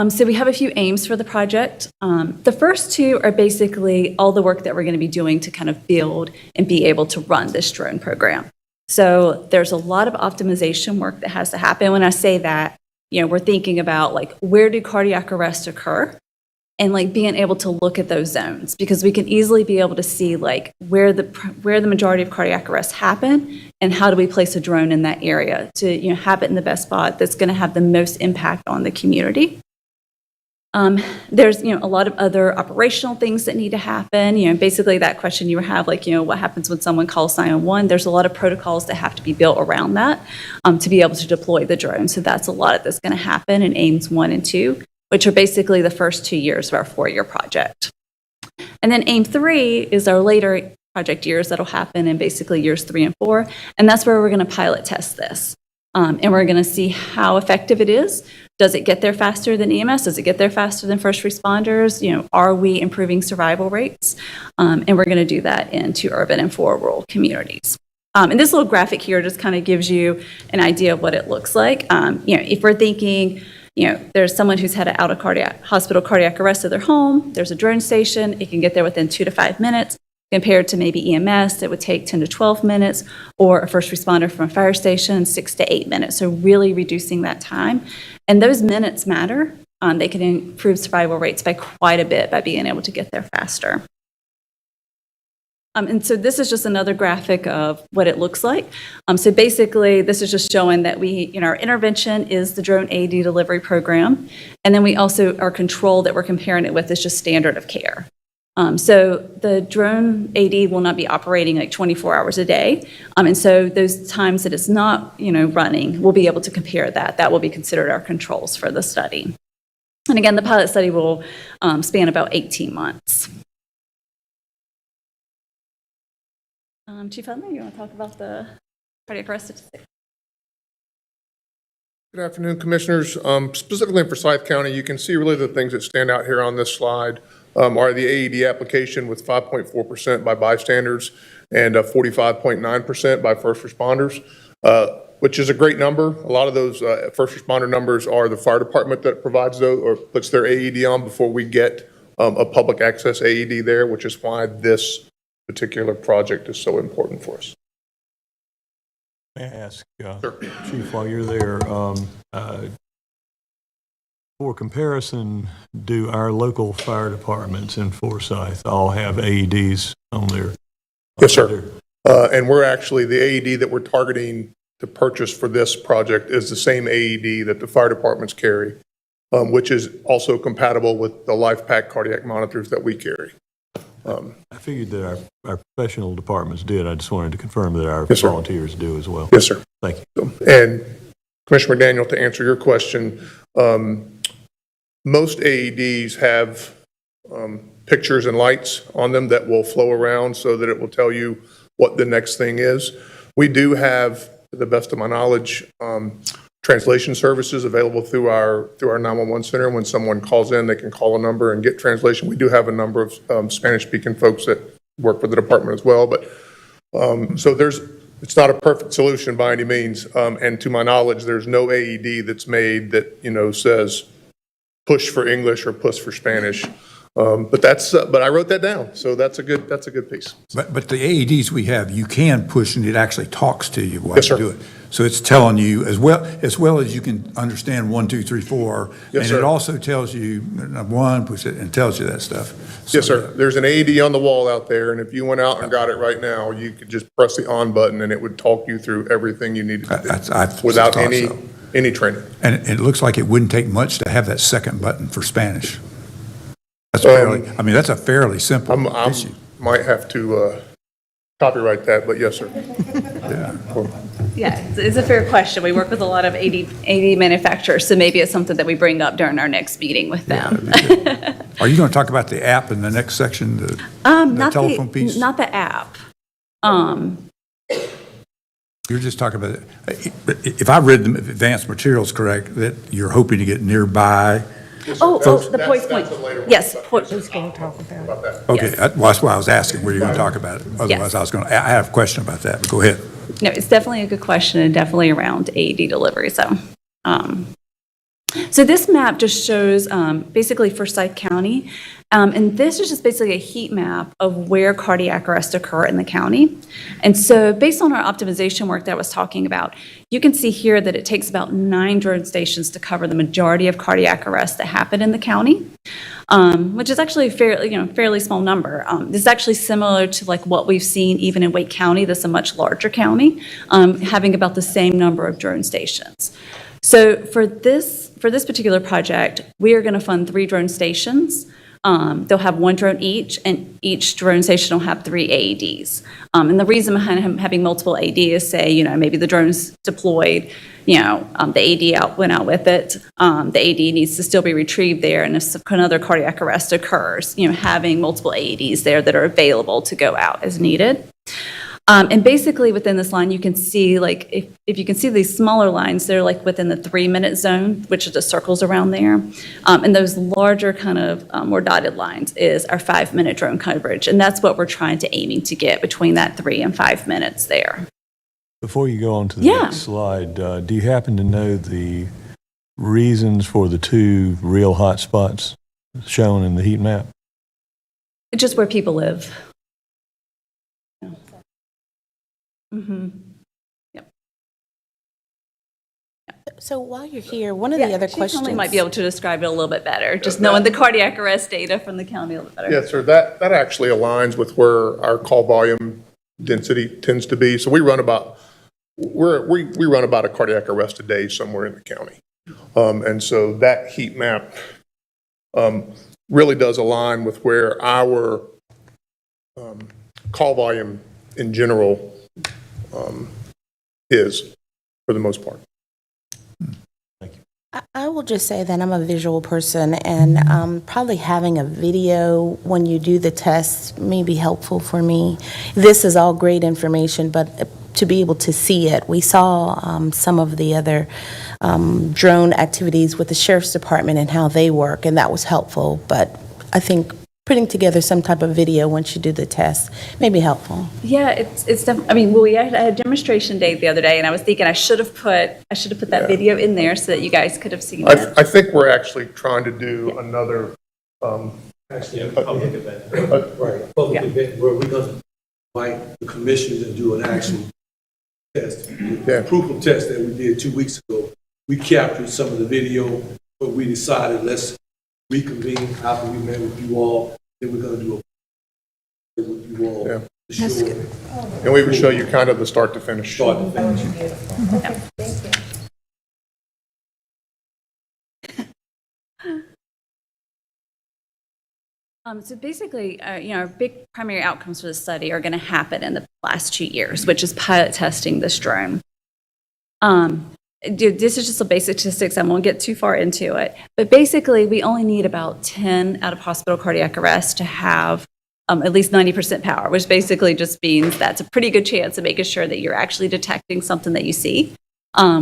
So we have a few aims for the project. The first two are basically all the work that we're going to be doing to kind of build and be able to run this drone program. So there's a lot of optimization work that has to happen. When I say that, we're thinking about like, where do cardiac arrests occur? And like being able to look at those zones, because we can easily be able to see like where the majority of cardiac arrests happen, and how do we place a drone in that area to have it in the best spot that's going to have the most impact on the community. There's a lot of other operational things that need to happen. Basically that question you have, like what happens when someone calls 911. There's a lot of protocols that have to be built around that to be able to deploy the drone. So that's a lot that's going to happen in aims 1 and 2. Which are basically the first 2 years of our 4-year project. And then aim 3 is our later project years that'll happen in basically years 3 and 4. And that's where we're going to pilot test this. And we're going to see how effective it is. Does it get there faster than EMS? Does it get there faster than first responders? Are we improving survival rates? And we're going to do that in 2 urban and 4 rural communities. And this little graphic here just kind of gives you an idea of what it looks like. If we're thinking, there's someone who's had an hospital cardiac arrest of their home. There's a drone station. It can get there within 2 to 5 minutes, compared to maybe EMS that would take 10 to 12 minutes, or a first responder from a fire station, 6 to 8 minutes. So really reducing that time. And those minutes matter. They can improve survival rates by quite a bit by being able to get there faster. And so this is just another graphic of what it looks like. So basically, this is just showing that our intervention is the drone AED delivery program. And then we also, our control that we're comparing it with is just standard of care. So the drone AED will not be operating like 24 hours a day. And so those times that it's not, running, we'll be able to compare that. That will be considered our controls for the study. And again, the pilot study will span about 18 months. Chief Hudley, you want to talk about the cardiac arrest statistics? Good afternoon, Commissioners. Specifically in Forsyth County, you can see really the things that stand out here on this slide are the AED application with 5.4% by bystanders and 45.9% by first responders, which is a great number. A lot of those first responder numbers are the fire department that provides those or puts their AED on before we get a public access AED there, which is why this particular project is so important for us. May I ask, Chief, while you're there, for comparison, do our local fire departments in Forsyth all have AEDs on their? Yes, sir. And we're actually, the AED that we're targeting to purchase for this project is the same AED that the fire departments carry, which is also compatible with the LifePak cardiac monitors that we carry. I figured that our professional departments did. I just wanted to confirm that our Yes, volunteers do as well. Yes, sir. Thank you. And Commissioner McDaniel, to answer your question, most AEDs have pictures and lights on them that will flow around so that it will tell you what the next thing is. We do have, to the best of my knowledge, translation services available through our 911 center. When someone calls in, they can call a number and get translation. We do have a number of Spanish-speaking folks that work for the department as well. But so it's not a perfect solution by any means. And to my knowledge, there's no AED that's made that says push for English or push for Spanish. But I wrote that down, so that's a good piece. But the AEDs we have, you can push and it actually talks to you while Yes, you sir. do it. So it's telling you, as well as you can understand 1, 2, 3, 4. Yes, And sir. it also tells you, one, puts it, and tells you that stuff. Yes, sir. There's an AED on the wall out there, and if you went out and got it right now, you could just press the on button, and it would talk you through everything you needed to I do without thought so. any training. And it looks like it wouldn't take much to have that second button for Spanish. That's that's a fairly simple issue. Might have to copyright that, but yes, sir. Yeah, it's a fair question. We work with a lot of AD manufacturers, so maybe it's something that we bring up during our next meeting with them. Are you going to talk about the app in the next section, the telephone piece? Not the app. You're just talking about, if I read the advanced materials correct, that you're hoping to get nearby. The point. Yes. Who's going to talk about it? Okay, that's why I was asking where you're going to talk about it. Otherwise, I have a question about that, but go ahead. No, it's definitely a good question and definitely around AED delivery. So this map just shows basically Forsyth County. And this is just basically a heat map of where cardiac arrests occur in the county. And so based on our optimization work that I was talking about, you can see here that it takes about 9 drone stations to cover the majority of cardiac arrests that happen in the county, which is actually a fairly small number. This is actually similar to like what we've seen even in Wake County. That's a much larger county, having about the same number of drone stations. So for this particular project, we are going to fund 3 drone stations. They'll have 1 drone each, and each drone station will have 3 AEDs. And the reason behind having multiple AEDs is, say, maybe the drone's deployed, the AED went out with it. The AED needs to still be retrieved there, and if another cardiac arrest occurs, having multiple AEDs there that are available to go out as needed. And basically within this line, you can see, like, if you can see these smaller lines, they're like within the 3-minute zone, which are the circles around there. And those larger kind of more dotted lines is our 5-minute drone coverage. And that's what we're trying to aiming to get between that 3 and 5 minutes there. Before you go on to the next slide, do you happen to know the reasons for the 2 real hot spots shown in the heat map? Just where people live. Mm-hmm. Yep. So while you're here, one of the other questions... She might be able to describe it a little bit better, just knowing the cardiac arrest data from the county a little better. Yes, sir. That actually aligns with where our call volume density tends to be. So we run about a cardiac arrest a day somewhere in the county. And so that heat map really does align with where our call volume in general is, for the most part. I will just say that I'm a visual person, and probably having a video when you do the test may be helpful for me. This is all great information, but to be able to see it, we saw some of the other drone activities with the Sheriff's Department and how they work, and that was helpful. But I think putting together some type of video once you do the test may be helpful. Yeah, it's definitely, we had a demonstration day the other day, and I was thinking I should have put that video in there so that you guys could have seen it. I think we're actually trying to do another Actually, a public event. Right, a public event where we're going to invite the commissioners and do an actual test. The proof of test that we did 2 weeks ago, we captured some of the video, but we decided let's reconvene after we met with you all. Then we're going to do a with you all. Yeah. That's good. And we would show you kind of the start to finish. Start to finish. Thank you. So basically, our big primary outcomes for the study are going to happen in the last 2 years, which is pilot testing this drone. This is just some basic statistics. I won't get too far into it. But basically, we only need about 10 out-of-hospital cardiac arrests to have at least 90% power, which basically just means that's a pretty good chance of making sure that you're actually detecting something that you see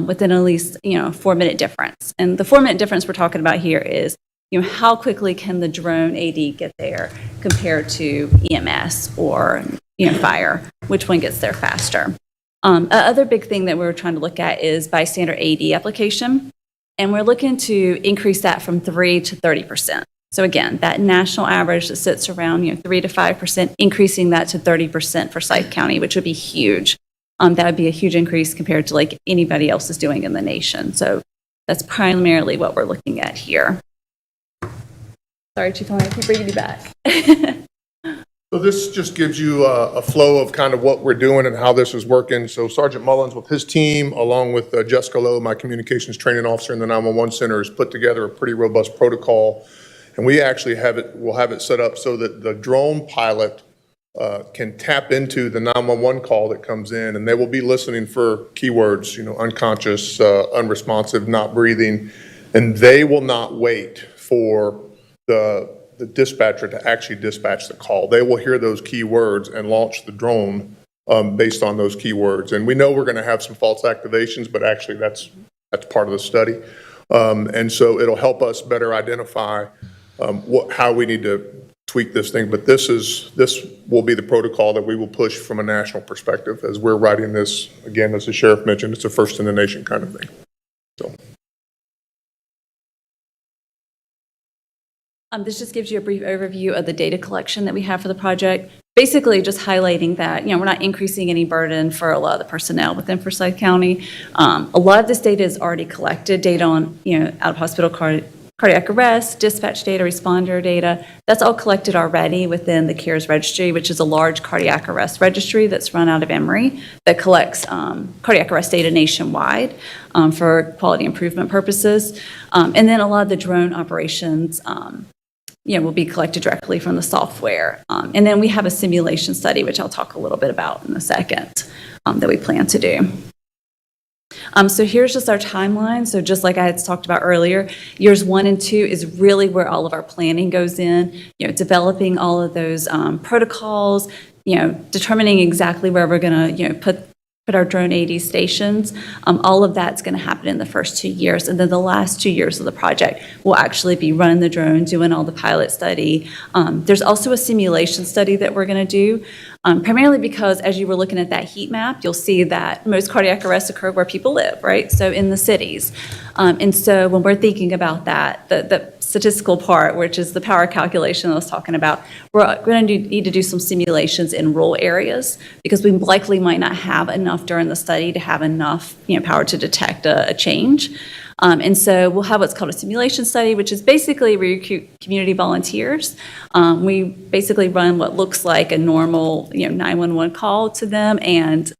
within at least 4-minute difference. And the 4-minute difference we're talking about here is how quickly can the drone AD get there compared to EMS or fire? Which one gets there faster? Other big thing that we're trying to look at is bystander AD application, and we're looking to increase that from 3 to 30%. So again, that national average that sits around 3 to 5%, increasing that to 30% for Forsyth County, which would be huge. That would be a huge increase compared to like anybody else is doing in the nation. So that's primarily what we're looking at here. Sorry, Chief, I keep bringing you back. So this just gives you a flow of kind of what we're doing and how this is working. So Sergeant Mullins with his team, along with Jessica Lowe, my communications training officer in the 911 center, has put together a pretty robust protocol. And we actually we'll have it set up so that the drone pilot can tap into the 911 call that comes in, and they will be listening for keywords, unconscious, unresponsive, not breathing, and they will not wait for the dispatcher to actually dispatch the call. They will hear those keywords and launch the drone based on those keywords. And we know we're going to have some false activations, but actually that's part of the study. And so it'll help us better identify how we need to tweak this thing. But this will be the protocol that we will push from a national perspective as we're writing this. Again, as the sheriff mentioned, it's a first in the nation kind of thing. So. This just gives you a brief overview of the data collection that we have for the project. Basically, just highlighting that, we're not increasing any burden for a lot of the personnel within Forsyth County. A lot of this data is already collected, data on, out-of-hospital cardiac arrest, dispatch data, responder data. That's all collected already within the CARES registry, which is a large cardiac arrest registry that's run out of Emory that collects cardiac arrest data nationwide for quality improvement purposes. And then a lot of the drone operations will be collected directly from the software. And then we have a simulation study, which I'll talk a little bit about in a second, that we plan to do. So here's just our timeline. So just like I had talked about earlier, years 1 and 2 is really where all of our planning goes in, developing all of those protocols, determining exactly where we're going to, put our drone AD stations. All of that's going to happen in the first 2 years. And then the last 2 years of the project will actually be running the drone, doing all the pilot study. There's also a simulation study that we're going to do, primarily because as you were looking at that heat map, you'll see that most cardiac arrests occur where people live, right? So in the cities. And so when we're thinking about that, the statistical part, which is the power calculation I was talking about, we're going to need to do some simulations in rural areas because we likely might not have enough during the study to have enough power to detect a change. And so we'll have what's called a simulation study, which is basically we recruit community volunteers. We basically run what looks like a normal 911 call to them, and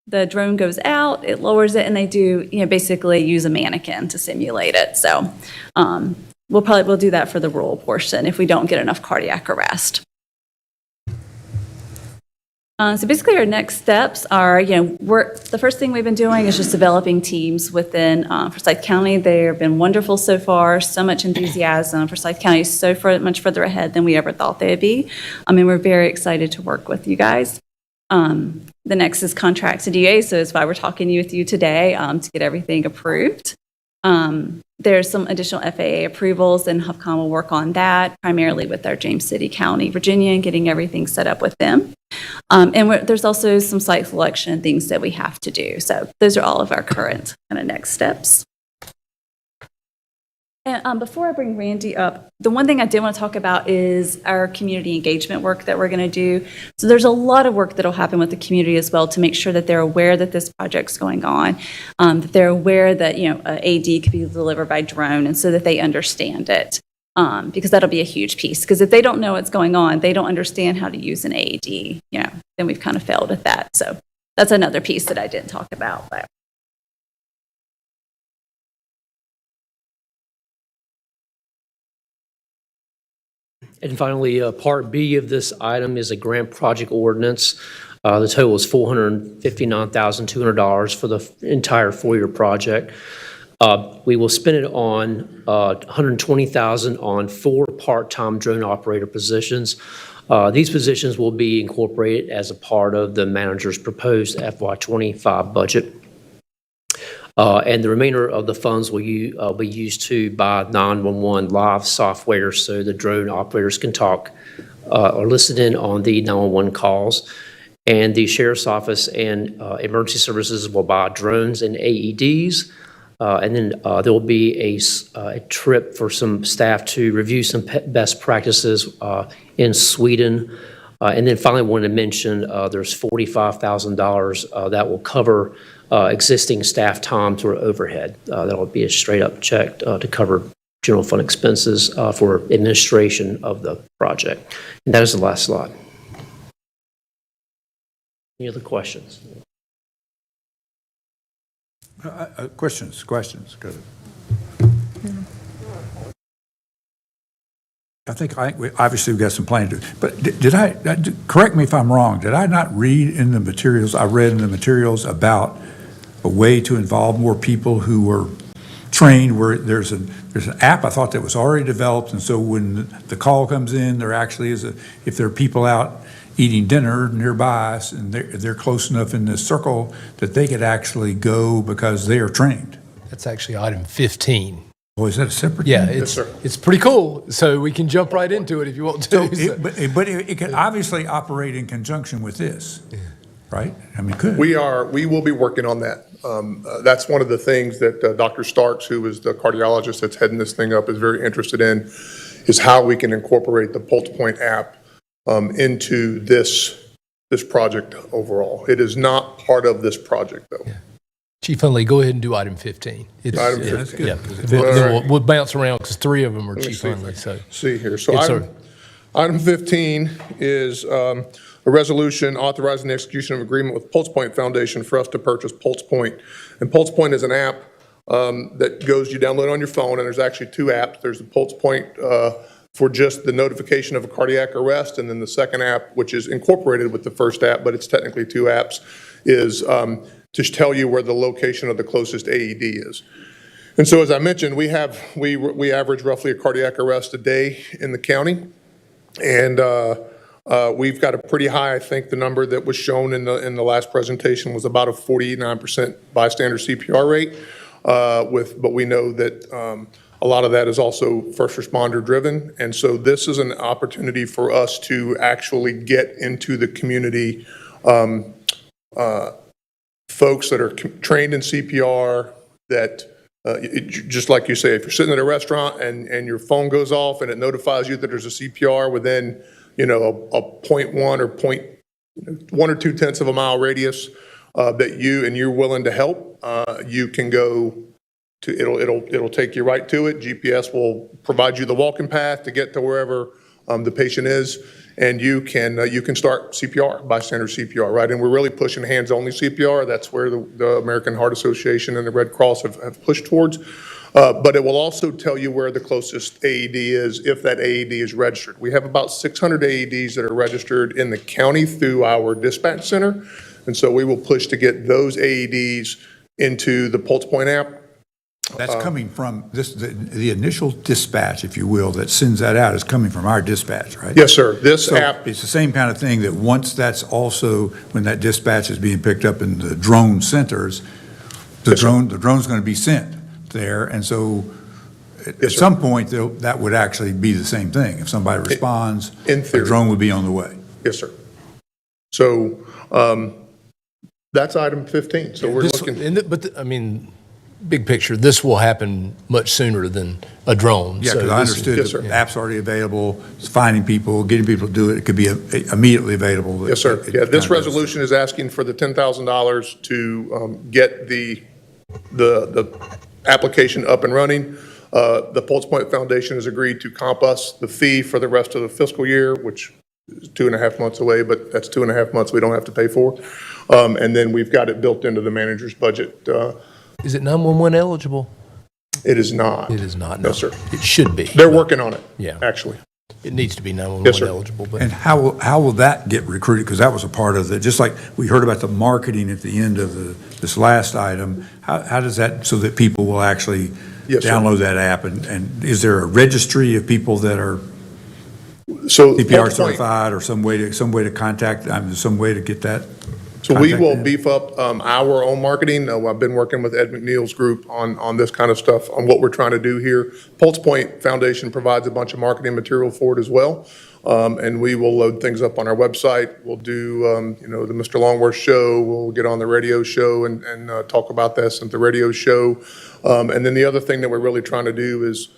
the drone goes out, it lowers it, and they do basically use a mannequin to simulate it. So we'll do that for the rural portion if we don't get enough cardiac arrest. So basically our next steps are, the first thing we've been doing is just developing teams within Forsyth County. They have been wonderful so far, so much enthusiasm. Forsyth County is so much further ahead than we ever thought they would be. We're very excited to work with you guys. The next is contracts and DA, so that's why we're talking with you today to get everything approved. There's some additional FAA approvals, and HUFCON will work on that, primarily with our James City County, Virginia, and getting everything set up with them. And there's also some site selection and things that we have to do. So those are all of our current kind of next steps. And before I bring Randy up, the one thing I did want to talk about is our community engagement work that we're going to do. So there's a lot of work that will happen with the community as well to make sure that they're aware that this project's going on, that they're aware that an AD could be delivered by drone, and so that they understand it, because that'll be a huge piece. Because if they don't know what's going on, they don't understand how to use an AD, then we've kind of failed at that. So that's another piece that I didn't talk about. But. And finally, Part B of this item is a grant project ordinance. The total is $459,200 for the entire 4-year project. We will spend it on $120,000 on 4 part-time drone operator positions. These positions will be incorporated as a part of the manager's proposed FY25 budget. And the remainder of the funds will be used to buy 911 live software so the drone operators can talk or listen in on the 911 calls. And the Sheriff's Office and Emergency Services will buy drones and AEDs. And then there will be a trip for some staff to review some best practices in Sweden And then finally, wanted to mention, there's $45,000 that will cover existing staff time to overhead. That'll be a straight-up check to cover general fund expenses for administration of the project. And that is the last slide. Any other questions? Questions? Go ahead. I think obviously we've got some planning to do. But correct me if I'm wrong, did I not read in the materials, I read in the materials about a way to involve more people who were trained, where there's an app I thought that was already developed, and so when the call comes in, there actually is if there are people out eating dinner nearby and they're close enough in this circle that they could actually go because they are trained. That's actually item 15. Oh, is that a separate? Yeah, thing? it's pretty cool. So we can jump right into it if you want to. But it can obviously operate in conjunction with this, right? I mean, could. We will be working on that. That's one of the things that Dr. Starks, who is the cardiologist that's heading this thing up, is very interested in, is how we can incorporate the PulsePoint app into this project overall. It is not part of this project, though. Yeah. Chief Hunley, go ahead and do item 15. Item 15. Yeah, then we'll bounce around because 3 of them are Chief Hunley. See here. So item 15 is a resolution authorizing the execution of agreement with PulsePoint Foundation for us to purchase PulsePoint. And PulsePoint is an app that you download on your phone, and there's actually 2 apps. There's the PulsePoint for just the notification of a cardiac arrest, and then the second app, which is incorporated with the first app, but it's technically 2 apps, is to tell you where the location of the closest AED is. And so, as I mentioned, we average roughly a cardiac arrest a day in the county, and we've got a pretty high. I think the number that was shown in the last presentation was about a 49% bystander CPR rate. But we know that a lot of that is also first responder driven, and so this is an opportunity for us to actually get into the community. Folks that are trained in CPR that, just like you say, if you're sitting at a restaurant and your phone goes off and it notifies you that there's a CPR within, a 0.1 or 1 or 2 tenths of a mile radius that you're willing to help, you can go to, it'll take you right to it. GPS will provide you the walking path to get to wherever the patient is. And you can start CPR, bystander CPR, right? And we're really pushing hands-only CPR. That's where the American Heart Association and the Red Cross have pushed towards. But it will also tell you where the closest AED is if that AED is registered. We have about 600 AEDs that are registered in the county through our dispatch center. And so we will push to get those AEDs into the PulsePoint app. That's coming from the initial dispatch, if you will, that sends that out is coming from our dispatch, right? Yes, sir. This app. It's the same kind of thing that once that's also, when that dispatch is being picked up in the drone centers, the drone's going to be sent there. And so at some point, that would actually be the same thing. If somebody responds, the drone would be on the way. Yes, sir. So that's item 15. So we're looking. Big picture, this will happen much sooner than a drone. Yeah, because I understood the app's already available, it's finding people, getting people to do it, it could be immediately available. Yes, sir. Yeah, this resolution is asking for the $10,000 to get the application up and running. The PulsePoint Foundation has agreed to comp us the fee for the rest of the fiscal year, which is 2.5 months away, but that's 2.5 months we don't have to pay for. And then we've got it built into the manager's budget. Is it 911 eligible? It is not. It is not. No, sir. It should be. They're working on it. Yeah. Actually. It needs to be 911 Yes, sir. eligible. But And how will that get recruited? Because that was a part of it, just like we heard about the marketing at the end of this last item. How does that, so that people will actually download that app? And is there a registry of people that are CPR certified or some way to contact, some way to get that? So we will beef up our own marketing. I've been working with Ed McNeil's group on this kind of stuff, on what we're trying to do here. PulsePoint Foundation provides a bunch of marketing material for it as well. And we will load things up on our website. We'll do, the Mr. Longworth show. We'll get on the radio show and talk about this at the radio show. And then the other thing that we're really trying to do is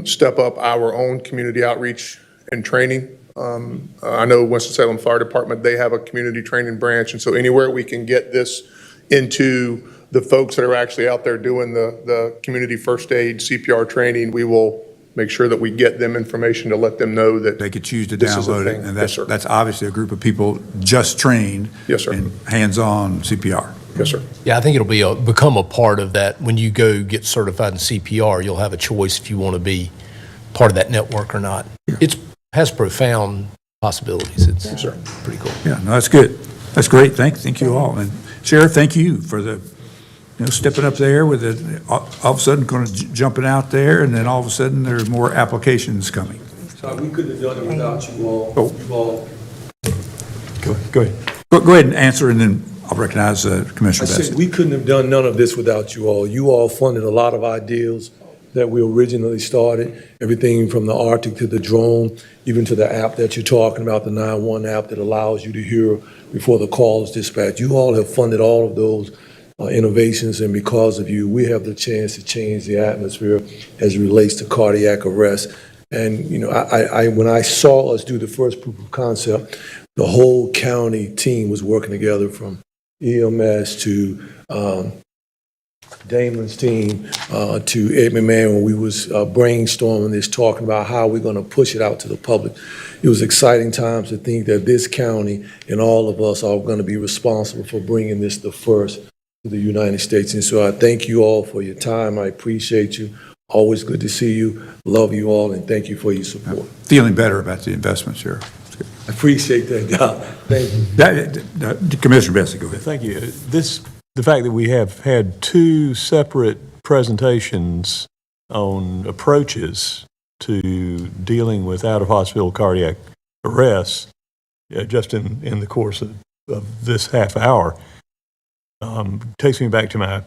step up our own community outreach and training. I know Winston-Salem Fire Department, they have a community training branch, and so anywhere we can get this into the folks that are actually out there doing the community first aid CPR training, we will make sure that we get them information to let them know that They could choose to this is a download it, thing. and Yes, sir. that's obviously a group of people just trained. Yes, sir. In hands-on CPR. Yes, sir. Yeah, I think it'll become a part of that. When you go get certified in CPR, you'll have a choice if you want to be part of that network or not. It has profound possibilities. It's pretty cool. Yeah, no, that's good. That's great. Thank you all. And Sheriff, thank you for the, stepping up there with it, all of a sudden kind of jumping out there, and then all of a sudden there are more applications coming. Todd, we couldn't have done it without you all. Oh. You all, Go ahead. Go ahead and answer, and then I'll recognize Commissioner I said, Bassett. we couldn't have done none of this without you all. You all funded a lot of ideas that we originally started, everything from the Arctic to the drone, even to the app that you're talking about, the 911 app that allows you to hear before the call is dispatched. You all have funded all of those innovations, and because of you, we have the chance to change the atmosphere as it relates to cardiac arrest. And, when I saw us do the first proof of concept, the whole county team was working together from EMS to Damon's team to Ed McMahon when we was brainstorming this, talking about how we're going to push it out to the public. It was exciting times to think that this county and all of us are going to be responsible for bringing this the first to the United States. And so I thank you all for your time. I appreciate you. Always good to see you. Love you all, and thank you for your support. Feeling better about the investment, Sheriff. I appreciate that, Doc. Thank you. Commissioner Bassett, go ahead. Thank you. The fact that we have had two separate presentations on approaches to dealing with out-of-hospital cardiac arrest, just in the course of this half hour, takes me back to my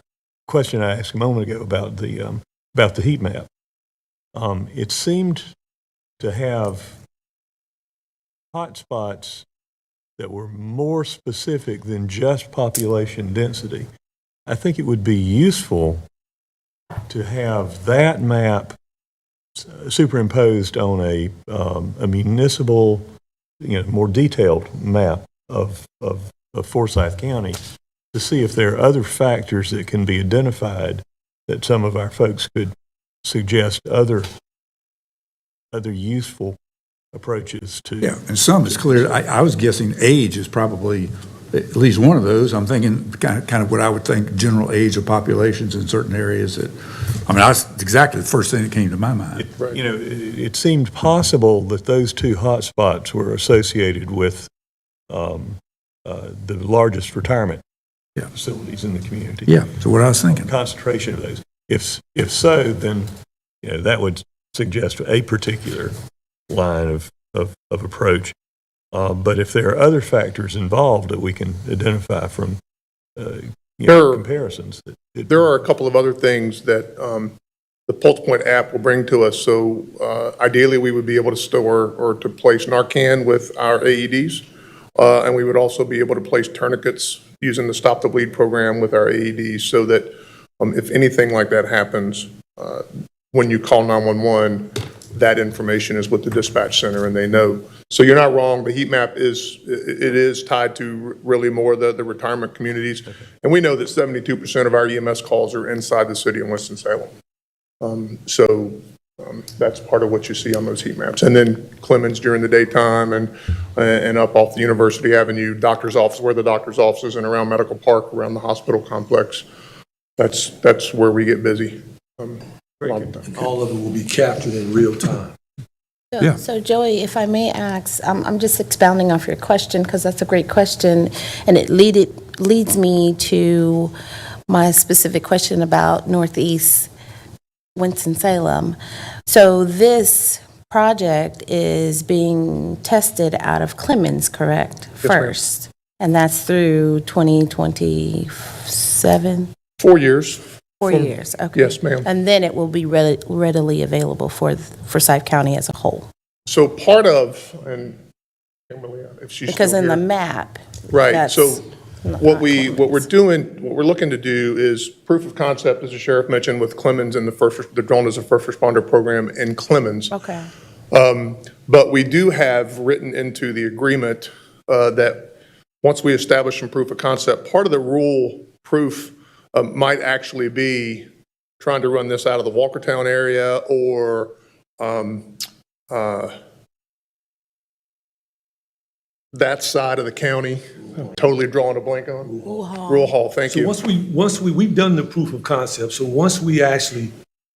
question I asked a moment ago about the heat map. It seemed to have hotspots that were more specific than just population density. I think it would be useful to have that map superimposed on a municipal, more detailed map of Forsyth County to see if there are other factors that can be identified that some of our folks could suggest other useful approaches to. Yeah, and some is clear. I was guessing age is probably at least one of those. I'm thinking kind of what I would think general age of populations in certain areas that's exactly the first thing that came to my mind. It seemed possible that those two hotspots were associated with the largest retirement facilities in the community. Yeah, so what I was thinking. Concentration of those. If so, then that would suggest a particular line of approach. But if there are other factors involved that we can identify from comparisons. There are a couple of other things that the PulsePoint app will bring to us. So ideally, we would be able to store or to place Narcan with our AEDs. And we would also be able to place tourniquets using the Stop the Bleed program with our AEDs so that if anything like that happens, when you call 911, that information is with the dispatch center and they know. So you're not wrong. The heat map is tied to really more the retirement communities. Okay. And we know that 72% of our EMS calls are inside the city of Winston-Salem. That's part of what you see on those heat maps. And then Clemens during the daytime and up off the University Avenue, doctor's office, where the doctor's office is, and around Medical Park, around the hospital complex. That's where we get busy. And all of it will be captured in real time. So Joey, if I may ask, I'm just expounding off your question because that's a great question, and it leads me to my specific question about Northeast Winston-Salem. So this project is being tested out of Clemens, correct? Yes, first, and that's through 2027? 4 years. 4 years, okay. Yes, ma'am. And then it will be readily available for Forsyth County as a whole. So part of, and Kimberly, if she's Because still in the here. map. Right, that's so not what we're looking to do is proof of concept, as the sheriff mentioned, with Clemens and the drone as a first responder program in Clemens. Okay. But we do have written into the agreement that once we establish some proof of concept, part of the rule proof might actually be trying to run this out of the Walkertown area or that side of the county. I'm totally drawing a blank on. Rural Hall, thank you. So we've done the proof of concept, so once we actually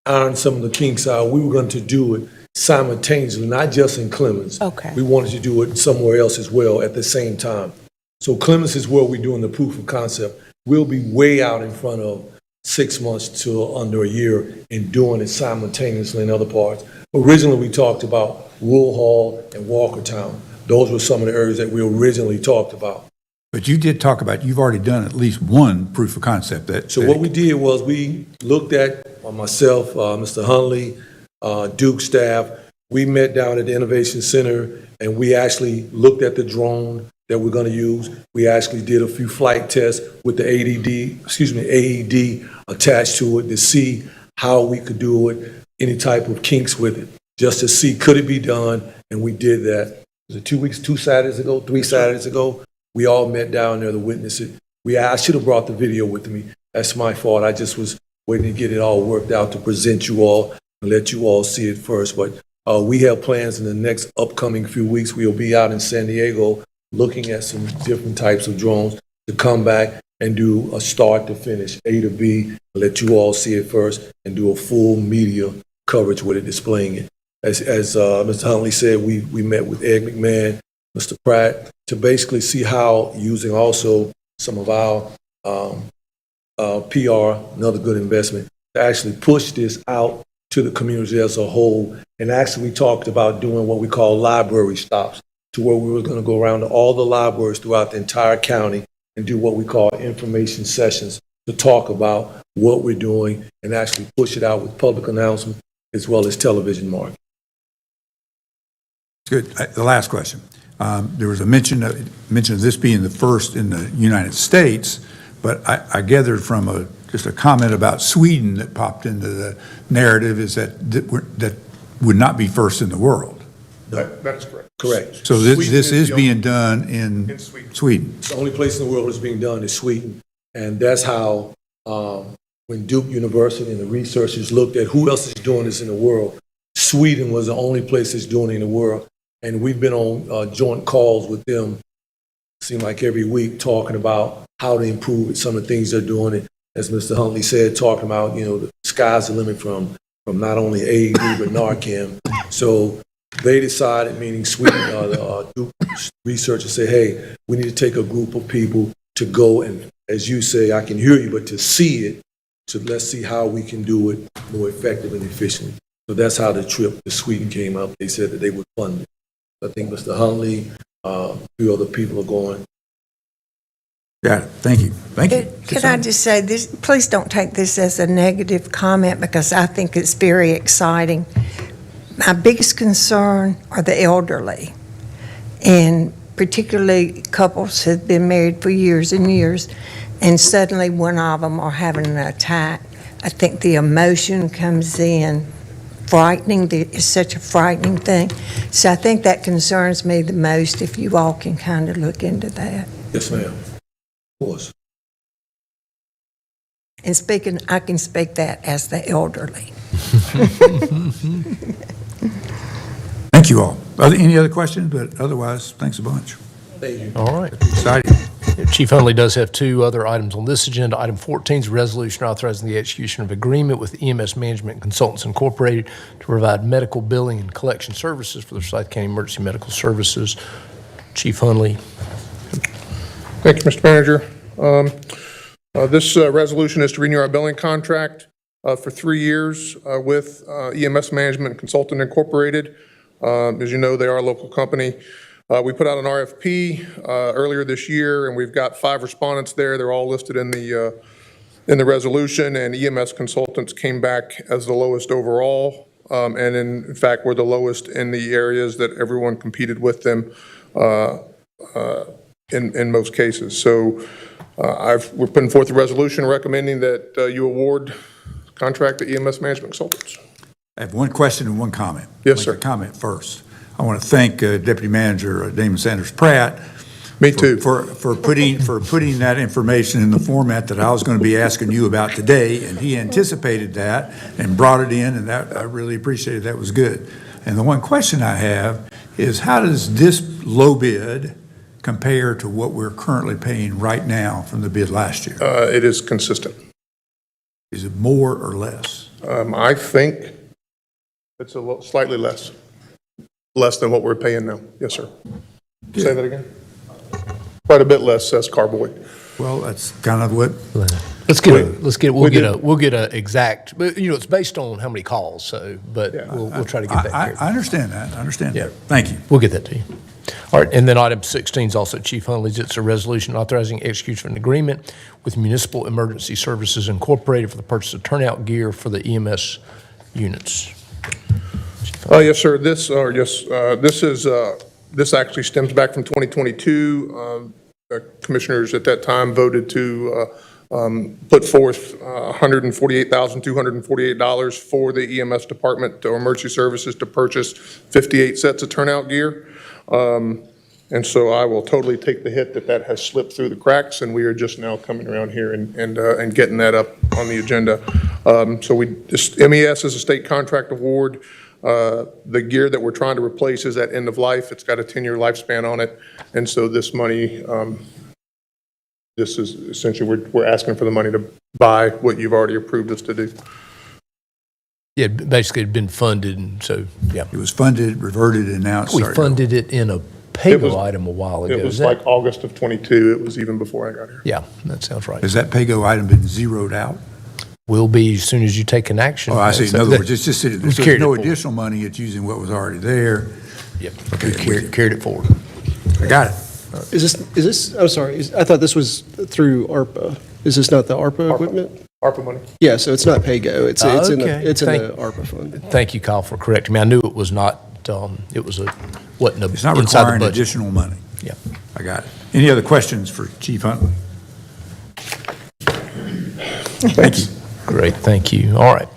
ironed some of the kinks out, we were going to do it simultaneously, not just in Clemens. Okay. We wanted to do it somewhere else as well at the same time. So Clemens is where we're doing the proof of concept. We'll be way out in front of 6 months to under a year in doing it simultaneously in other parts. Originally, we talked about Wool Hall and Walkertown. Those were some of the areas that we originally talked about. But you did talk about, you've already done at least one proof of concept that. So what we did was we looked at, myself, Mr. Hunley, Duke staff, we met down at the Innovation Center and we actually looked at the drone that we're going to use. We actually did a few flight tests with the AED attached to it to see how we could do it, any type of kinks with it, just to see could it be done, and we did that. Was it 2 weeks, 2 Saturdays ago, 3 Saturdays ago? We all met down there to witness it. I should have brought the video with me. That's my fault. I just was waiting to get it all worked out to present you all and let you all see it first. But we have plans in the next upcoming few weeks. We'll be out in San Diego looking at some different types of drones to come back and do a start to finish, A to B, let you all see it first and do a full media coverage with it, displaying it. As Mr. Hunley said, we met with Ed McMahon, Mr. Pratt, to basically see how using also some of our PR, another good investment, to actually push this out to the community as a whole. And actually, we talked about doing what we call library stops, to where we were going to go around to all the libraries throughout the entire county and do what we call information sessions to talk about what we're doing and actually push it out with public announcement as well as television marketing. Good. The last question. There was a mention of this being the first in the United States, but I gathered from just a comment about Sweden that popped into the narrative is that would not be first in the world. That is correct. Correct. So this is the being done in Sweden. The only place in the world it's being done is Sweden. And that's how, when Duke University and the researchers looked at who else is doing this in the world, Sweden was the only place that's doing it in the world. And we've been on joint calls with them, seem like every week, talking about how to improve it, some of the things they're doing. And as Mr. Huntley said, talking about, the sky's the limit from not only AED, but Narcan. So they decided, meaning Sweden, the Duke researchers say, hey, we need to take a group of people to go and, as you say, I can hear you, but to see it, let's see how we can do it more effective and efficiently. So that's how the trip to Sweden came up. They said that they would fund it. I think Mr. Hunley, a few other people are going. Yeah, thank you. Thank you. Could I just say this, please don't take this as a negative comment because I think it's very exciting. My biggest concern are the elderly, and particularly couples have been married for years and years, and suddenly one of them are having an attack. I think the emotion comes in. Frightening, it's such a frightening thing. So I think that concerns me the most, if you all can kind of look into that. Yes, ma'am. Of course. And I can speak that as the elderly. Thank you all. Any other questions? But otherwise, thanks a bunch. Thank you. All right. Exciting. Chief Hunley does have 2 other items on this agenda. Item 14 is a resolution authorizing the execution of agreement with EMS Management Consultants Incorporated to provide medical billing and collection services for the Forsyth County Emergency Medical Services. Chief Hunley. Thank you, Mr. Manager. This resolution is to renew our billing contract for 3 years with EMS Management Consultant Incorporated. As you know, they are a local company. We put out an RFP earlier this year, and we've got 5 respondents there. They're all listed in the resolution, and EMS Consultants came back as the lowest overall, and in fact, were the lowest in the areas that everyone competed with them in most cases. So we're putting forth a resolution recommending that you award contract to EMS Management Consultants. I have one question and one comment. Yes, Make sir. a comment first. I want to thank Deputy Manager Damon Sanders Pratt. Me too. For putting that information in the format that I was going to be asking you about today, and he anticipated that and brought it in, and that I really appreciated. That was good. And the one question I have is, how does this low bid compare to what we're currently paying right now from the bid last year? It is consistent. Is it more or less? I think it's slightly less than what we're paying now. Yes, sir. Say that again? Quite a bit less, says Carboy. Well, that's kind of what. We'll get a exact, but it's based on how many calls, so, but we'll try to get that here. I understand that. I understand Yeah. that. Thank you. We'll get that to you. All right, and then item 16 is also Chief Huntley's. It's a resolution authorizing execution of an agreement with Municipal Emergency Services Incorporated for the purchase of turnout gear for the EMS units. Yes, sir. This actually stems back from 2022. Commissioners at that time voted to put forth $148,248 for the EMS department or emergency services to purchase 58 sets of turnout gear. And so I will totally take the hit that has slipped through the cracks, and we are just now coming around here and getting that up on the agenda. So MES is a state contract award. The gear that we're trying to replace is at end of life. It's got a 10-year lifespan on it. And so this money, this is essentially, we're asking for the money to buy what you've already approved us to do. Yeah, basically it'd been funded, and so, yeah. It was funded, reverted, and now it's We started. funded it in a paygo item a while ago. It was Is that- like August of 22. It was even before I got here. Yeah, that sounds right. Has that pay-go item been zeroed out? Will be as soon as you take an action. Oh, I see. In So other that- words, it's just, we there's carried no it forward. additional money. It's using what was already there. Yep, Okay, we carried it forward. I got it. Is this, I'm sorry, I thought this was through ARPA. Is this not the ARPA equipment? ARPA money. Yeah, so it's not PayGo. It's in Okay. the ARPA fund. Thank you, Kyle, for correcting me. I knew it was not, wasn't It's not inside the requiring budget. additional money. Yeah. I got it. Any other questions for Chief Huntley? Thank you. Great, thank you. All right.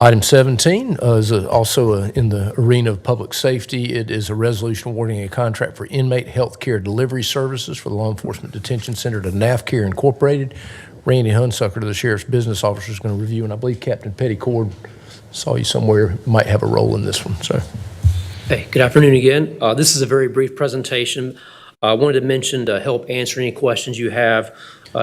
Item 17 is also in the arena of public safety. It is a resolution awarding a contract for inmate health care delivery services for the Law Enforcement Detention Center to NAFCare Incorporated. Randy Hunsucker, the Sheriff's Business Officer, is going to review, and I believe Captain Petticord saw you somewhere, might have a role in this one, so. Hey, good afternoon again. This is a very brief presentation. I wanted to mention to help answer any questions you have.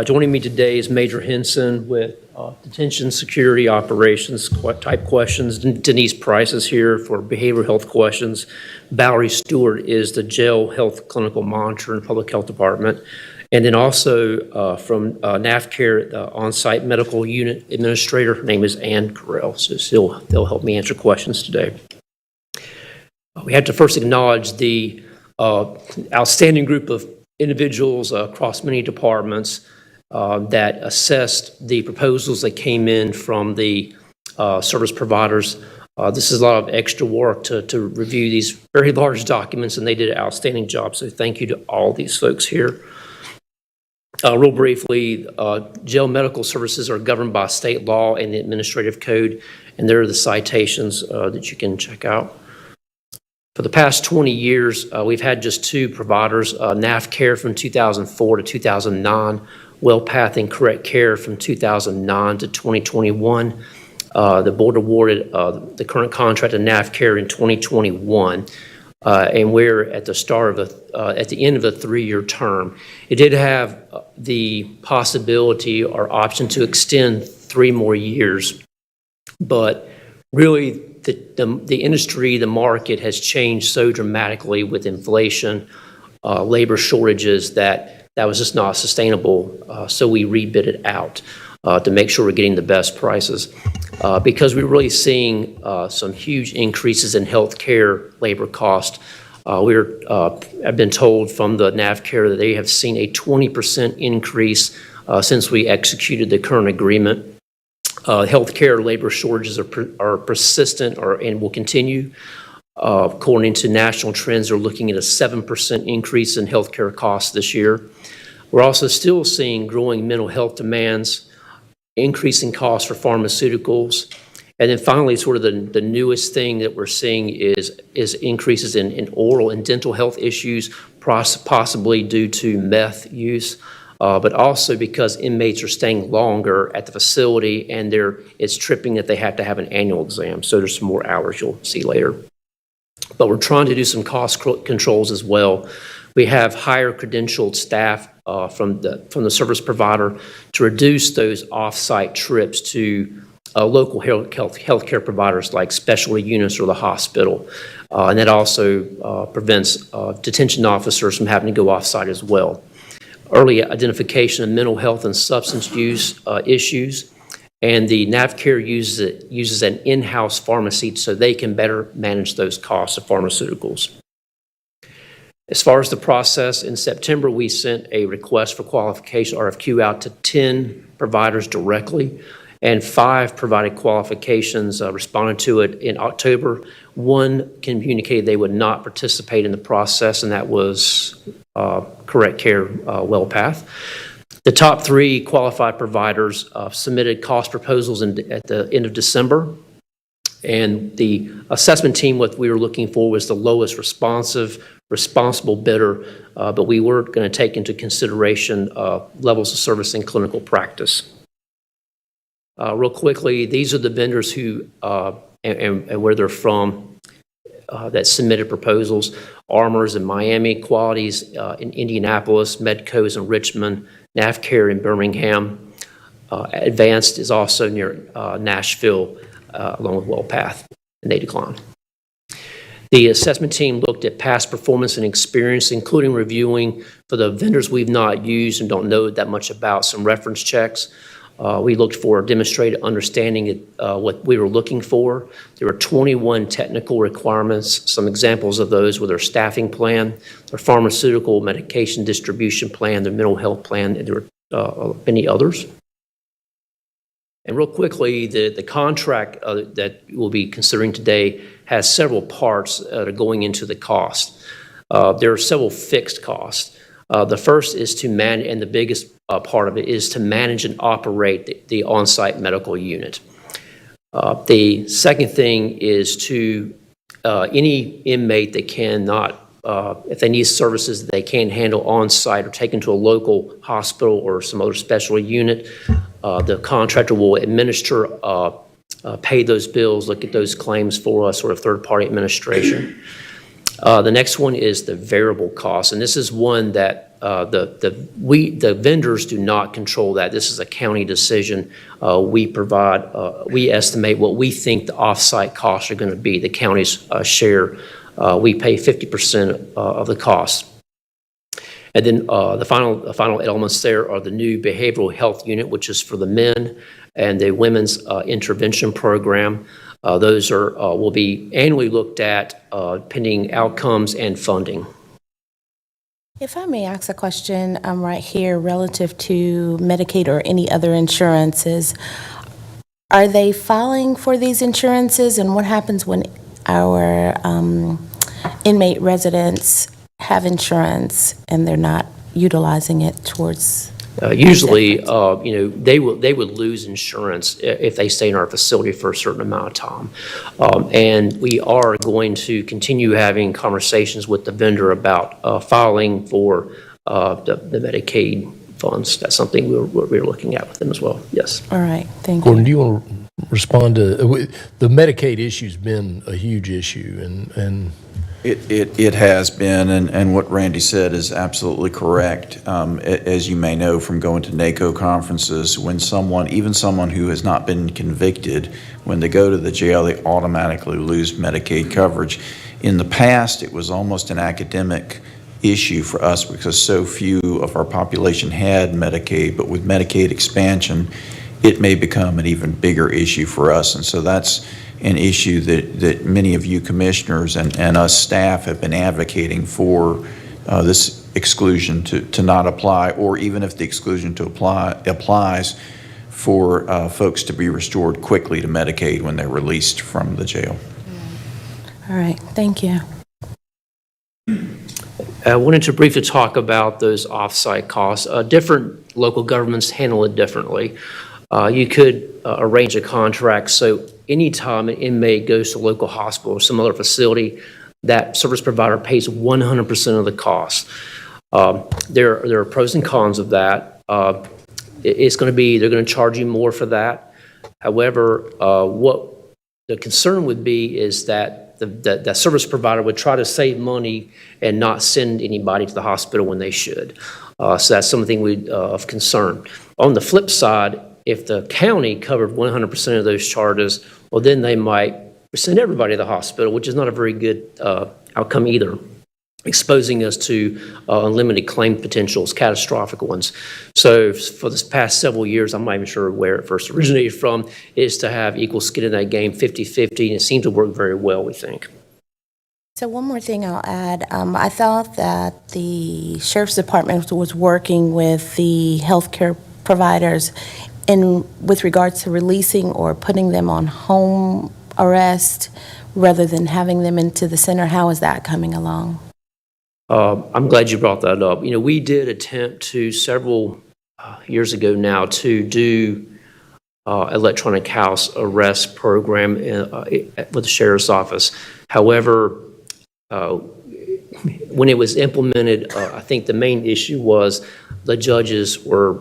Joining me today is Major Henson with Detention Security Operations type questions. Denise Price is here for behavioral health questions. Valerie Stewart is the Jail Health Clinical Monitor in Public Health Department. And then also from NAFCare, the On-Site Medical Unit Administrator, her name is Ann Carell. So they'll help me answer questions today. We have to first acknowledge the outstanding group of individuals across many departments that assessed the proposals that came in from the service providers. This is a lot of extra work to review these very large documents, and they did an outstanding job. So thank you to all these folks here. Real briefly, jail medical services are governed by state law and the administrative code, and there are the citations that you can check out. For the past 20 years, we've had just two providers, NAFCare from 2004 to 2009, WellPath and Correct Care from 2009 to 2021. The board awarded the current contract to NAFCare in 2021, and we're at the start of at the end of a 3-year term. It did have the possibility or option to extend 3 more years, but really the industry, the market has changed so dramatically with inflation, labor shortages that was just not sustainable. So we rebid it out to make sure we're getting the best prices. Because we're really seeing some huge increases in healthcare labor cost. I've been told from the NAFCare that they have seen a 20% increase since we executed the current agreement. Healthcare labor shortages are persistent and will continue. According to national trends, they're looking at a 7% increase in healthcare costs this year. We're also still seeing growing mental health demands, increasing costs for pharmaceuticals, And then finally, sort of the newest thing that we're seeing is increases in oral and dental health issues, possibly due to meth use, but also because inmates are staying longer at the facility and it's tripping that they have to have an annual exam. So there's some more hours you'll see later. But we're trying to do some cost controls as well. We have higher credentialed staff from the service provider to reduce those off-site trips to local healthcare providers like specialty units or the hospital. And that also prevents detention officers from having to go off-site as well. Early identification of mental health and substance use issues. And the NavCare uses an in-house pharmacy so they can better manage those costs of pharmaceuticals. As far as the process, in September, we sent a request for qualification RFQ out to 10 providers directly, and 5 provided qualifications, responded to it in October. 1 communicated they would not participate in the process, and that was Correct Care WellPath. The top 3 qualified providers submitted cost proposals at the end of December, and the assessment team, what we were looking for was the lowest responsible bidder, but we were going to take into consideration levels of service and clinical practice. Real quickly, these are the vendors who and where they're from that submitted proposals. Armors in Miami, Qualities in Indianapolis, Medco's in Richmond, NavCare in Birmingham. Advanced is also near Nashville, along with WellPath, and they declined. The assessment team looked at past performance and experience, including reviewing for the vendors we've not used and don't know that much about, some reference checks. We looked for a demonstrated understanding of what we were looking for. There were 21 technical requirements. Some examples of those were their staffing plan, their pharmaceutical medication distribution plan, their mental health plan, and there were many others. And real quickly, the contract that we'll be considering today has several parts that are going into the cost. There are several fixed costs. The first is to manage, and the biggest part of it is to manage and operate the on-site medical unit. The second thing is to any inmate that cannot, if they need services that they can't handle on-site or taken to a local hospital or some other specialty unit, the contractor will administer, pay those bills, look at those claims for us, sort of third-party administration. The next one is the variable cost, and this is one that the vendors do not control that. This is a county decision. We provide, we estimate what we think the off-site costs are going to be, the county's share. We pay 50% of the cost. And then the final elements there are the new behavioral health unit, which is for the men, and the women's intervention program. Those will be annually looked at pending outcomes and funding. If I may ask a question right here relative to Medicaid or any other insurances, are they filing for these insurances, and what happens when our inmate residents have insurance and they're not utilizing it towards? Usually, they would lose insurance if they stay in our facility for a certain amount of time. And we are going to continue having conversations with the vendor about filing for the Medicaid funds. That's something we're looking at with them as well. Yes. All right. Thank you. Gordon, do you want to respond to the Medicaid issue's been a huge issue, and It has been, and what Randy said is absolutely correct. As you may know from going to NACO conferences, when even someone who has not been convicted, when they go to the jail, they automatically lose Medicaid coverage. In the past, it was almost an academic issue for us because so few of our population had Medicaid, but with Medicaid expansion, it may become an even bigger issue for us. And so that's an issue that many of you commissioners and us staff have been advocating for, this exclusion to not apply, or even if the exclusion to applies, for folks to be restored quickly to Medicaid when they're released from the jail. All right, thank you. I wanted to briefly talk about those off-site costs. Different local governments handle it differently. You could arrange a contract so anytime an inmate goes to a local hospital or some other facility, that service provider pays 100% of the cost. There are pros and cons of that. It's going to be, they're going to charge you more for that. However, what the concern would be is that the service provider would try to save money and not send anybody to the hospital when they should. So that's something of concern. On the flip side, if the county covered 100% of those charges, well, then they might send everybody to the hospital, which is not a very good outcome either, exposing us to unlimited claim potentials, catastrophic ones. So for this past several years, I'm not even sure where it first originated from, is to have equal skin in that game, 50-50, and it seemed to work very well, we think. So one more thing I'll add. I thought that the Sheriff's Department was working with the healthcare providers with regards to releasing or putting them on home arrest rather than having them into the center. How is that coming along? I'm glad you brought that up. You know, we did attempt to several years ago now to do electronic house arrest program with the Sheriff's Office. However, when it was implemented, I think the main issue was the judges were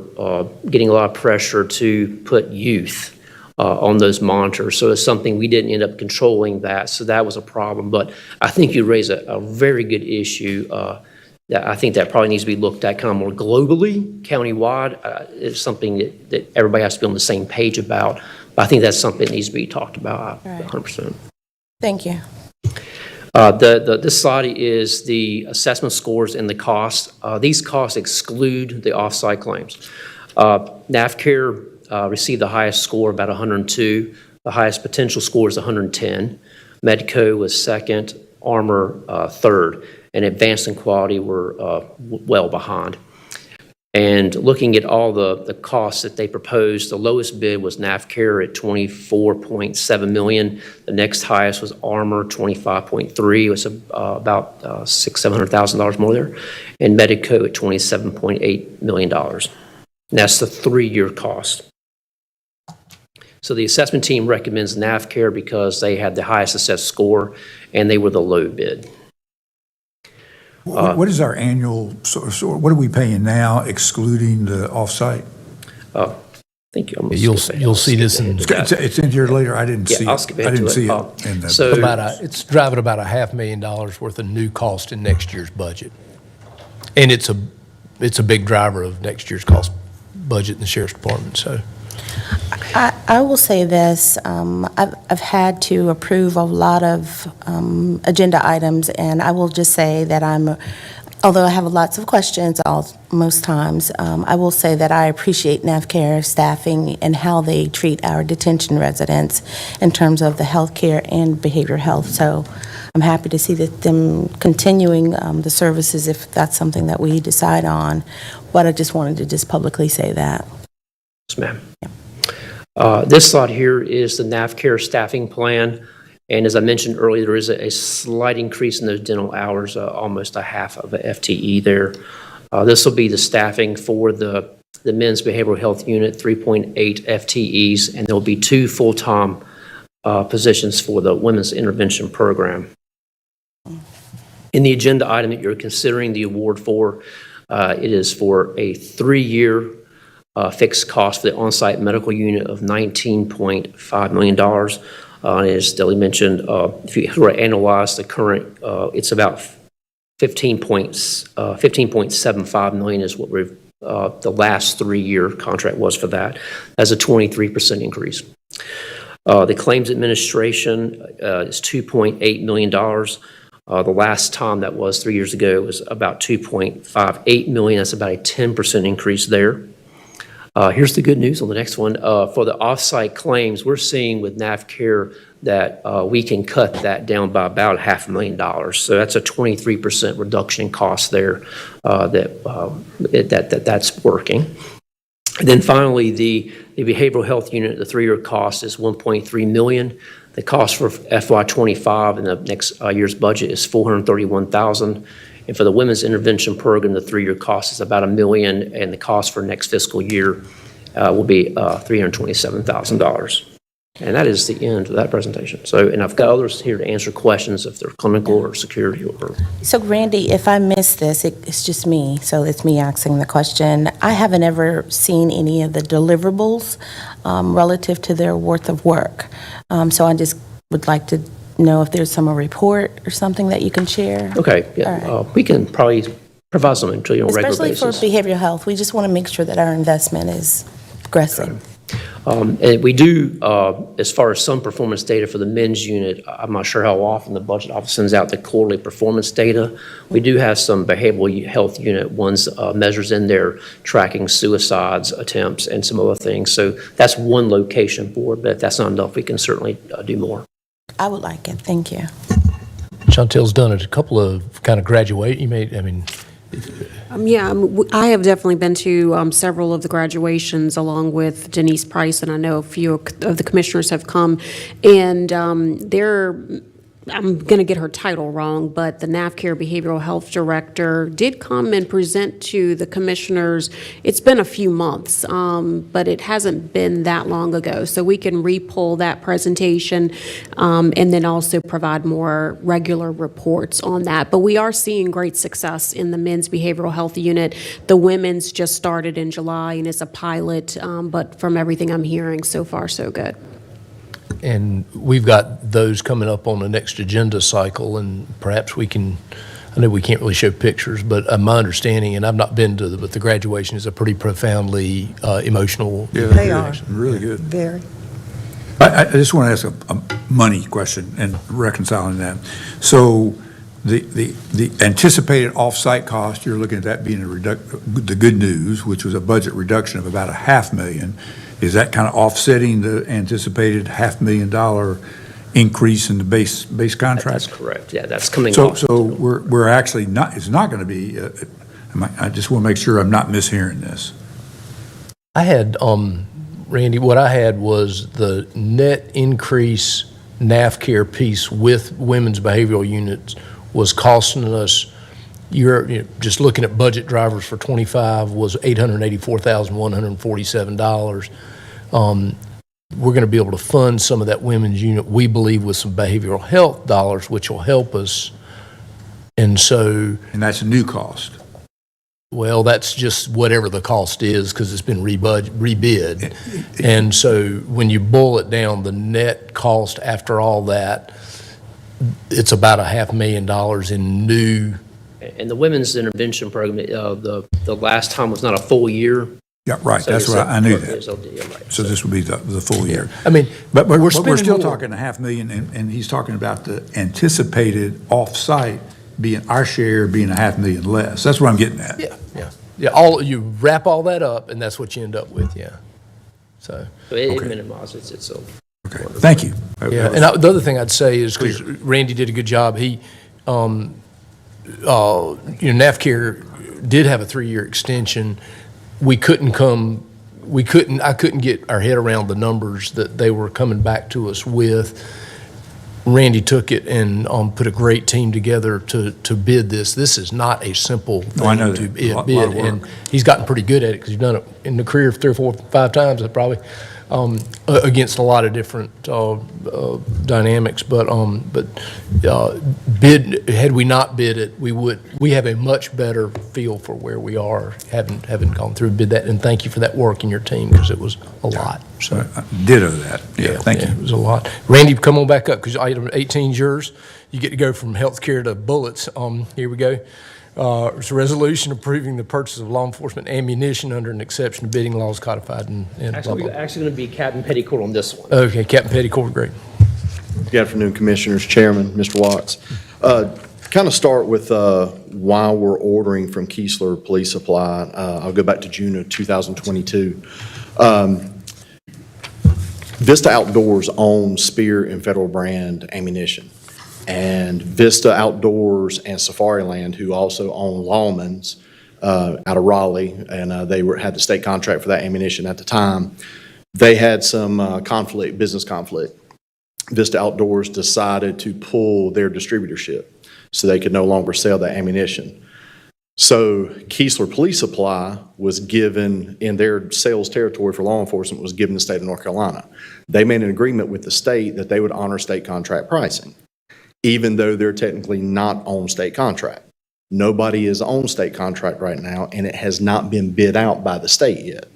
getting a lot of pressure to put youth on those monitors. So it's something we didn't end up controlling that. So that was a problem. But I think you raise a very good issue that I think that probably needs to be looked at kind of more globally, countywide. It's something that everybody has to be on the same page about. But I think that's something that needs to be talked about 100%. Thank you. This slide is the assessment scores and the cost. These costs exclude the off-site claims. NAFCARE received the highest score, about 102. The highest potential score is 110. Medco was second, Armor third, and Advanced and Quality were well behind. And looking at all the costs that they proposed, the lowest bid was NAFCARE at $24.7 million. The next highest was Armor, $25.3. It was about $600,000 more there. And Medico at $27.8 million. And that's the 3-year cost. So the assessment team recommends NAFCARE because they had the highest assessed score and they were the low bid. What is our annual, so what are we paying now excluding the offsite? Thank you. You'll see this in. It's in here later. I didn't see it. I'll skip I into didn't it. see it in the. So It's driving about $500,000 worth of new cost in next year's budget. And it's a big driver of next year's cost budget in the Sheriff's Department, so. I will say this, I've had to approve a lot of agenda items, and I will just say that although I have lots of questions most times, I will say that I appreciate NAVCARE staffing and how they treat our detention residents in terms of the health care and behavioral health. So I'm happy to see that them continuing the services if that's something that we decide on, but I just wanted to just publicly say that. Yes, ma'am. This slide here is the NAVCARE staffing plan. And as I mentioned earlier, there is a slight increase in those dental hours, almost a half of a FTE there. This will be the staffing for the men's behavioral health unit, 3.8 FTEs, and there will be 2 full-time positions for the women's intervention program. In the agenda item that you're considering the award for, it is for a 3-year fixed cost for the on-site medical unit of $19.5 million. As Deli mentioned, if you were to analyze the current, it's about $15.75 million is what the last 3-year contract was for that. That's a 23% increase. The claims administration is $2.8 million. The last time that was 3 years ago was about $2.58 million. That's about a 10% increase there. Here's the good news on the next one. For the off-site claims, we're seeing with NAVCARE that we can cut that down by about $500,000. So that's a 23% reduction in cost there that's working. And then finally, the behavioral health unit, the 3-year cost is $1.3 million. The cost for FY25 in the next year's budget is $431,000. And for the women's intervention program, the 3-year cost is about $1 million, and the cost for next fiscal year will be $327,000. And that is the end of that presentation. So, and I've got others here to answer questions if they're clinical or security or. So Randy, if I missed this, it's just me, so it's me asking the question. I haven't ever seen any of the deliverables relative to their worth of work. So I just would like to know if there's a report or something that you can share. Okay, yeah, we can probably provide something to you on a regular Especially basis. for behavioral health, we just want to make sure that our investment is progressing. And we do, as far as some performance data for the men's unit, I'm not sure how often the budget office sends out the quarterly performance data. We do have some behavioral health unit ones, measures in there tracking suicides, attempts, and some other things. So that's one location for it, but if that's not enough, we can certainly do more. I would like it, thank you. Chantel's done a couple of kind of I have definitely been to several of the graduations along with Denise Price, and I know a few of the commissioners have come, and I'm going to get her title wrong, but the NAVCare Behavioral Health Director did come and present to the commissioners. It's been a few months, but it hasn't been that long ago. So we can re-pull that presentation and then also provide more regular reports on that. But we are seeing great success in the men's behavioral health unit. The women's just started in July and it's a pilot, but from everything I'm hearing, so far, so good. And we've got those coming up on the next agenda cycle, and perhaps we can, I know we can't really show pictures, but my understanding, and I've not been to but the graduation is a pretty profoundly emotional. Yeah, They are. really good. Very. I just want to ask a money question and reconciling that. So the anticipated off-site cost, you're looking at that being the good news, which was a budget reduction of about $500,000. Is that kind of offsetting the anticipated $500,000 increase in the base contract? That's correct. Yeah, that's coming So, off. so we're actually not, it's not going to be, I just want to make sure I'm not mishearing this. I had, Randy, what I had was the net increase NAVCare piece with women's behavioral units was costing us, just looking at budget drivers for 25 was $884,147. We're going to be able to fund some of that women's unit, we believe, with some behavioral health dollars, which will help us. And that's a new cost. Well, that's just whatever the cost is because it's been rebid. And so when you boil it down, the net cost after all that, it's about $500,000 in new. And the women's intervention program, the last time was not a full year. Yeah, right. So That's what I knew that. Yeah, right. So this would be the full year. I mean, but we're spending still more. talking $500,000, and he's talking about the anticipated off-site being our share being $500,000 less. That's what I'm getting at. Yeah. You wrap all that up, and that's what you end up with. Yeah. So It minimizes itself. Okay. Thank you. Yeah. And the other thing I'd say is because Randy did a good job. He, NAVCare did have a 3-year extension. I couldn't get our head around the numbers that they were coming back to us with. Randy took it and put a great team together to bid this. This is not a simple thing I know to that. bid, Lot of work. and he's gotten pretty good at it because he's done it in the career 3 or 4, 5 times probably. Against a lot of different dynamics, but had we not bid it, we have a much better feel for where we are, having gone through and bid that. And thank you for that work in your team because it was a lot. So Ditto that. Yeah, thank you. It was a lot. Randy, come on back up because item 18 is yours. You get to go from healthcare to bullets. Here we go. It's a resolution approving the purchase of law enforcement ammunition under an exception to bidding laws codified in Actually, we're actually going to be Captain Petticoat on this one. Okay, Captain Petticoat, great. Good afternoon, Commissioners, Chairman, Mr. Watts. Kind of start with why we're ordering from Keesler Police Supply. I'll go back to June of 2022. Vista Outdoors owns Spear and Federal brand ammunition. And Vista Outdoors and Safariland, who also own Lawman's out of Raleigh, and they had the state contract for that ammunition at the time, they had some business conflict. Vista Outdoors decided to pull their distributorship so they could no longer sell that ammunition. So Keesler Police Supply was given, in their sales territory for law enforcement, was given the state of North Carolina. They made an agreement with the state that they would honor state contract pricing, even though they're technically not on state contract. Nobody is on state contract right now, and it has not been bid out by the state yet.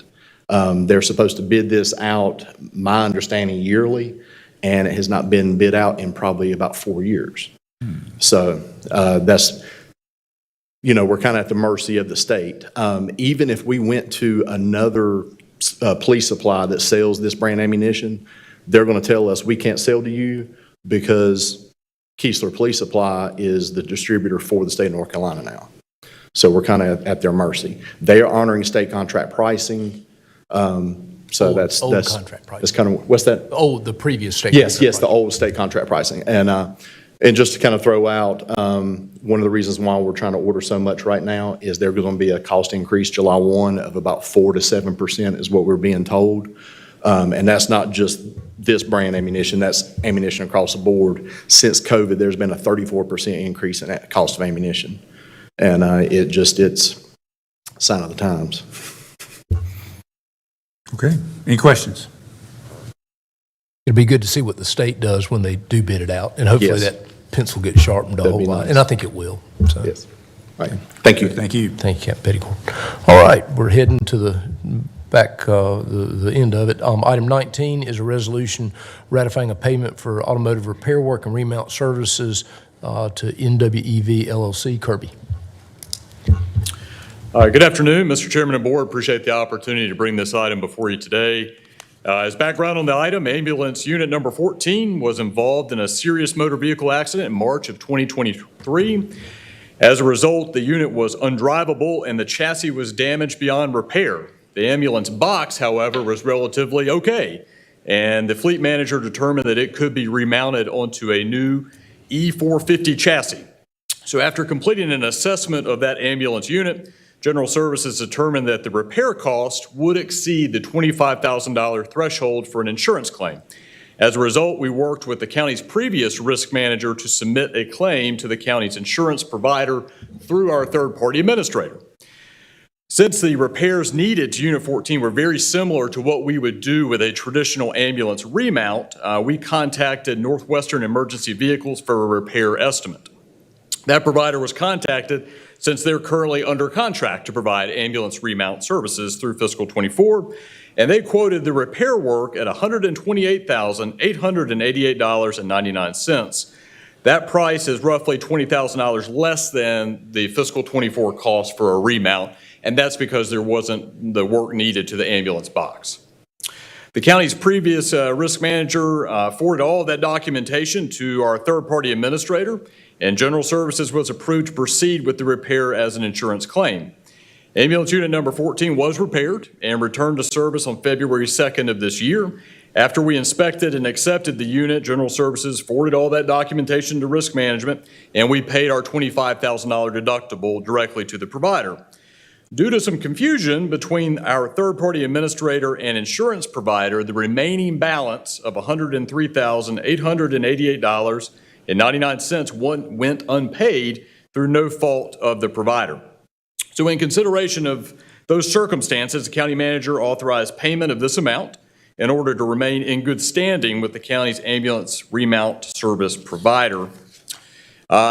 They're supposed to bid this out, my understanding, yearly, and it has not been bid out in probably about 4 years. So that's, we're kind of at the mercy of the state. Even if we went to another police supply that sells this brand ammunition, they're going to tell us we can't sell to you because Keesler Police Supply is the distributor for the state of North Carolina now. So we're kind of at their mercy. They are honoring state contract pricing. So Old that's contract pricing. that's kind of, what's that? The previous state. Yes, contract the old state contract pricing. And just to kind of throw out, one of the reasons why we're trying to order so much right now is there's going to be a cost increase July 1 of about 4 to 7% is what we're being told. And that's not just this brand ammunition, that's ammunition across the board. Since COVID, there's been a 34% increase in that cost of ammunition. And it's a sign of the times. Okay. Any questions? It'd be good to see what the state does when they do bid it out, and hopefully Yes. that pencil gets sharpened a That'd whole be lot, nice. and I think it will. So. Yes. Right. Thank you. Thank you. Thank you, Captain Petticord. All right, we're heading to the end of it. Item 19 is a resolution ratifying a payment for automotive repair work and remount services to NWEV LLC. Kirby. Good afternoon, Mr. Chairman and Board. Appreciate the opportunity to bring this item before you today. As background on the item, ambulance unit number 14 was involved in a serious motor vehicle accident in March of 2023. As a result, the unit was undrivable and the chassis was damaged beyond repair. The ambulance box, however, was relatively okay, and the fleet manager determined that it could be remounted onto a new E450 chassis. So after completing an assessment of that ambulance unit, General Services determined that the repair cost would exceed the $25,000 threshold for an insurance claim. As a result, we worked with the county's previous risk manager to submit a claim to the county's insurance provider through our third-party administrator. Since the repairs needed to Unit 14 were very similar to what we would do with a traditional ambulance remount, we contacted Northwestern Emergency Vehicles for a repair estimate. That provider was contacted since they're currently under contract to provide ambulance remount services through fiscal '24, and they quoted the repair work at $128,888.99. That price is roughly $20,000 less than the fiscal '24 cost for a remount, and that's because there wasn't the work needed to the ambulance box. The county's previous risk manager forwarded all of that documentation to our third-party administrator, and General Services was approved to proceed with the repair as an insurance claim. Ambulance unit number 14 was repaired and returned to service on February 2nd of this year. After we inspected and accepted the unit, General Services forwarded all that documentation to risk management, and we paid our $25,000 deductible directly to the provider. Due to some confusion between our third-party administrator and insurance provider, the remaining balance of $103,888.99 went unpaid through no fault of the provider. So in consideration of those circumstances, the county manager authorized payment of this amount in order to remain in good standing with the county's ambulance remount service provider.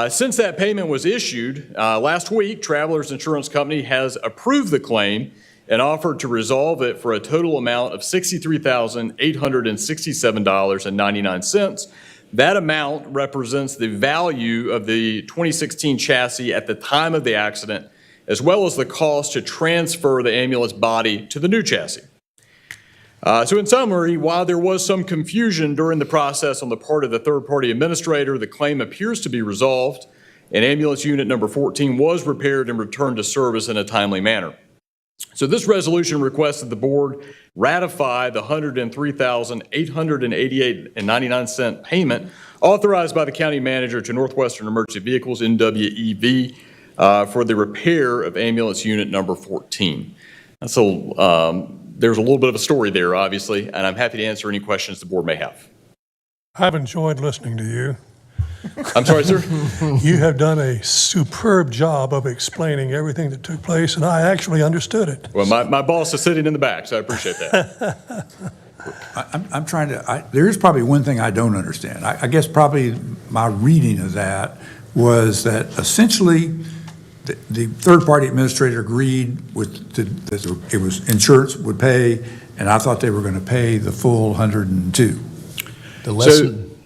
Since that payment was issued, last week, Travelers Insurance Company has approved the claim and offered to resolve it for a total amount of $63,867.99. That amount represents the value of the 2016 chassis at the time of the accident, as well as the cost to transfer the ambulance body to the new chassis. So in summary, while there was some confusion during the process on the part of the third-party administrator, the claim appears to be resolved, and ambulance unit number 14 was repaired and returned to service in a timely manner. So this resolution requests that the board ratify the $103,888.99 payment authorized by the county manager to Northwestern Emergency Vehicles, NWEV, for the repair of ambulance unit number 14. And so there's a little bit of a story there, obviously, and I'm happy to answer any questions the board may have. I've enjoyed listening to you. I'm sorry, sir? You have done a superb job of explaining everything that took place, and I actually understood it. Well, my boss is sitting in the back, so I appreciate that. I'm trying to, there is probably one thing I don't understand. I guess probably my reading of that was that essentially the third-party administrator agreed with, that it was insurance would pay, and I thought they were going to pay the full 102. The lesson,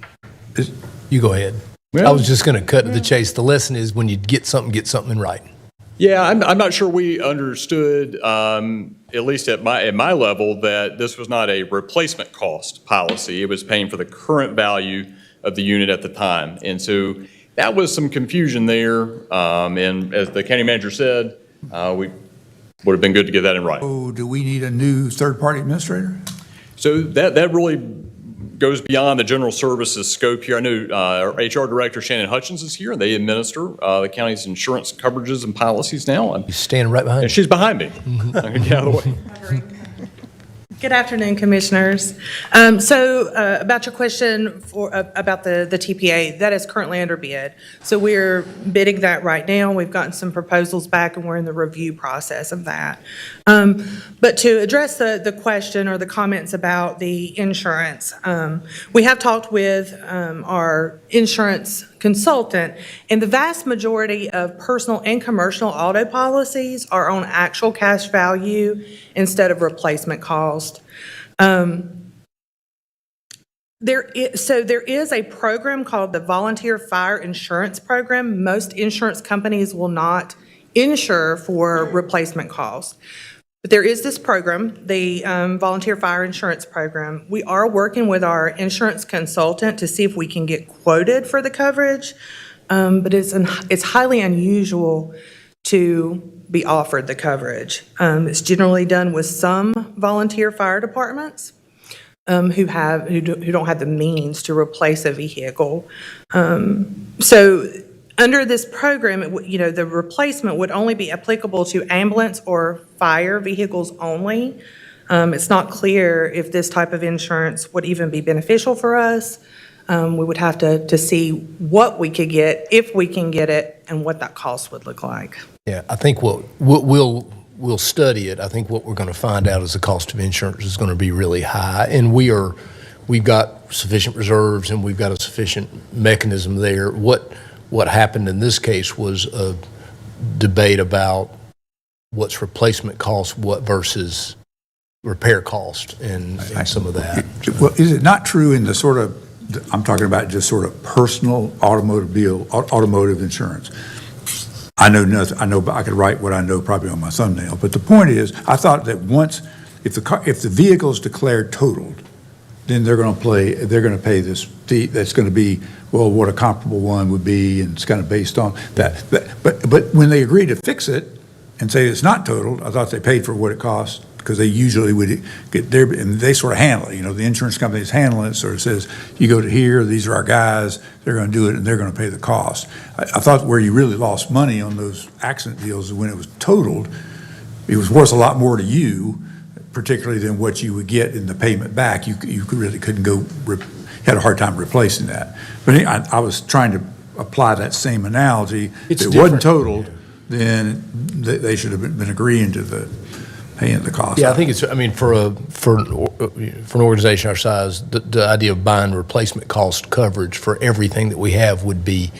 you go ahead. I was just going to cut to the chase. The lesson is when you get something in writing. Yeah, I'm not sure we understood, at least at my level, that this was not a replacement cost policy. It was paying for the current value of the unit at the time. And so that was some confusion there. And as the county manager said, we would have been good to get that in writing. So do we need a new third-party administrator? So that really goes beyond the general services scope here. I know our HR director, Shannon Hutchins, is here, and they administer the county's insurance coverages and policies now. She's standing right behind and she's behind me. I can get out of the way. Good afternoon, Commissioners. About your question about the TPA, that is currently under bid. So we're bidding that right now. We've gotten some proposals back, and we're in the review process of that. But to address the question or the comments about the insurance, we have talked with our insurance consultant, and the vast majority of personal and commercial auto policies are on actual cash value instead of replacement cost. There is a program called the Volunteer Fire Insurance Program. Most insurance companies will not insure for replacement cost. But there is this program, the Volunteer Fire Insurance Program. We are working with our insurance consultant to see if we can get quoted for the coverage, but it's highly unusual to be offered the coverage. It's generally done with some volunteer fire departments who don't have the means to replace a vehicle. So under this program, the replacement would only be applicable to ambulance or fire vehicles only. It's not clear if this type of insurance would even be beneficial for us. We would have to see what we could get, if we can get it, and what that cost would look like. Yeah, I think we'll study it. I think what we're going to find out is the cost of insurance is going to be really high, and we've got sufficient reserves and we've got a sufficient mechanism there. What happened in this case was a debate about what's replacement cost, what versus repair cost, and some of that. Well, is it not true in the sort of, I'm talking about just sort of personal automotive insurance? I know nothing. I know, but I could write what I know probably on my thumbnail. But the point is, I thought that once, if the vehicle is declared totaled, then they're going to pay this fee that's going to be, well, what a comparable one would be, and it's kind of based on that. But when they agree to fix it and say it's not totaled, I thought they paid for what it cost, because they usually would get there, and they sort of handle it. The insurance companies handle it, sort of says, you go to here, these are our guys, they're going to do it, and they're going to pay the cost. I thought where you really lost money on those accident deals is when it was totaled, it was worth a lot more to you, particularly than what you would get in the payment back. You really couldn't had a hard time replacing that. But I was trying to apply that same analogy. If it wasn't totaled, then they should have been agreeing to paying the cost. Yeah, I think for an organization our size, the idea of buying replacement cost coverage for everything that we have would be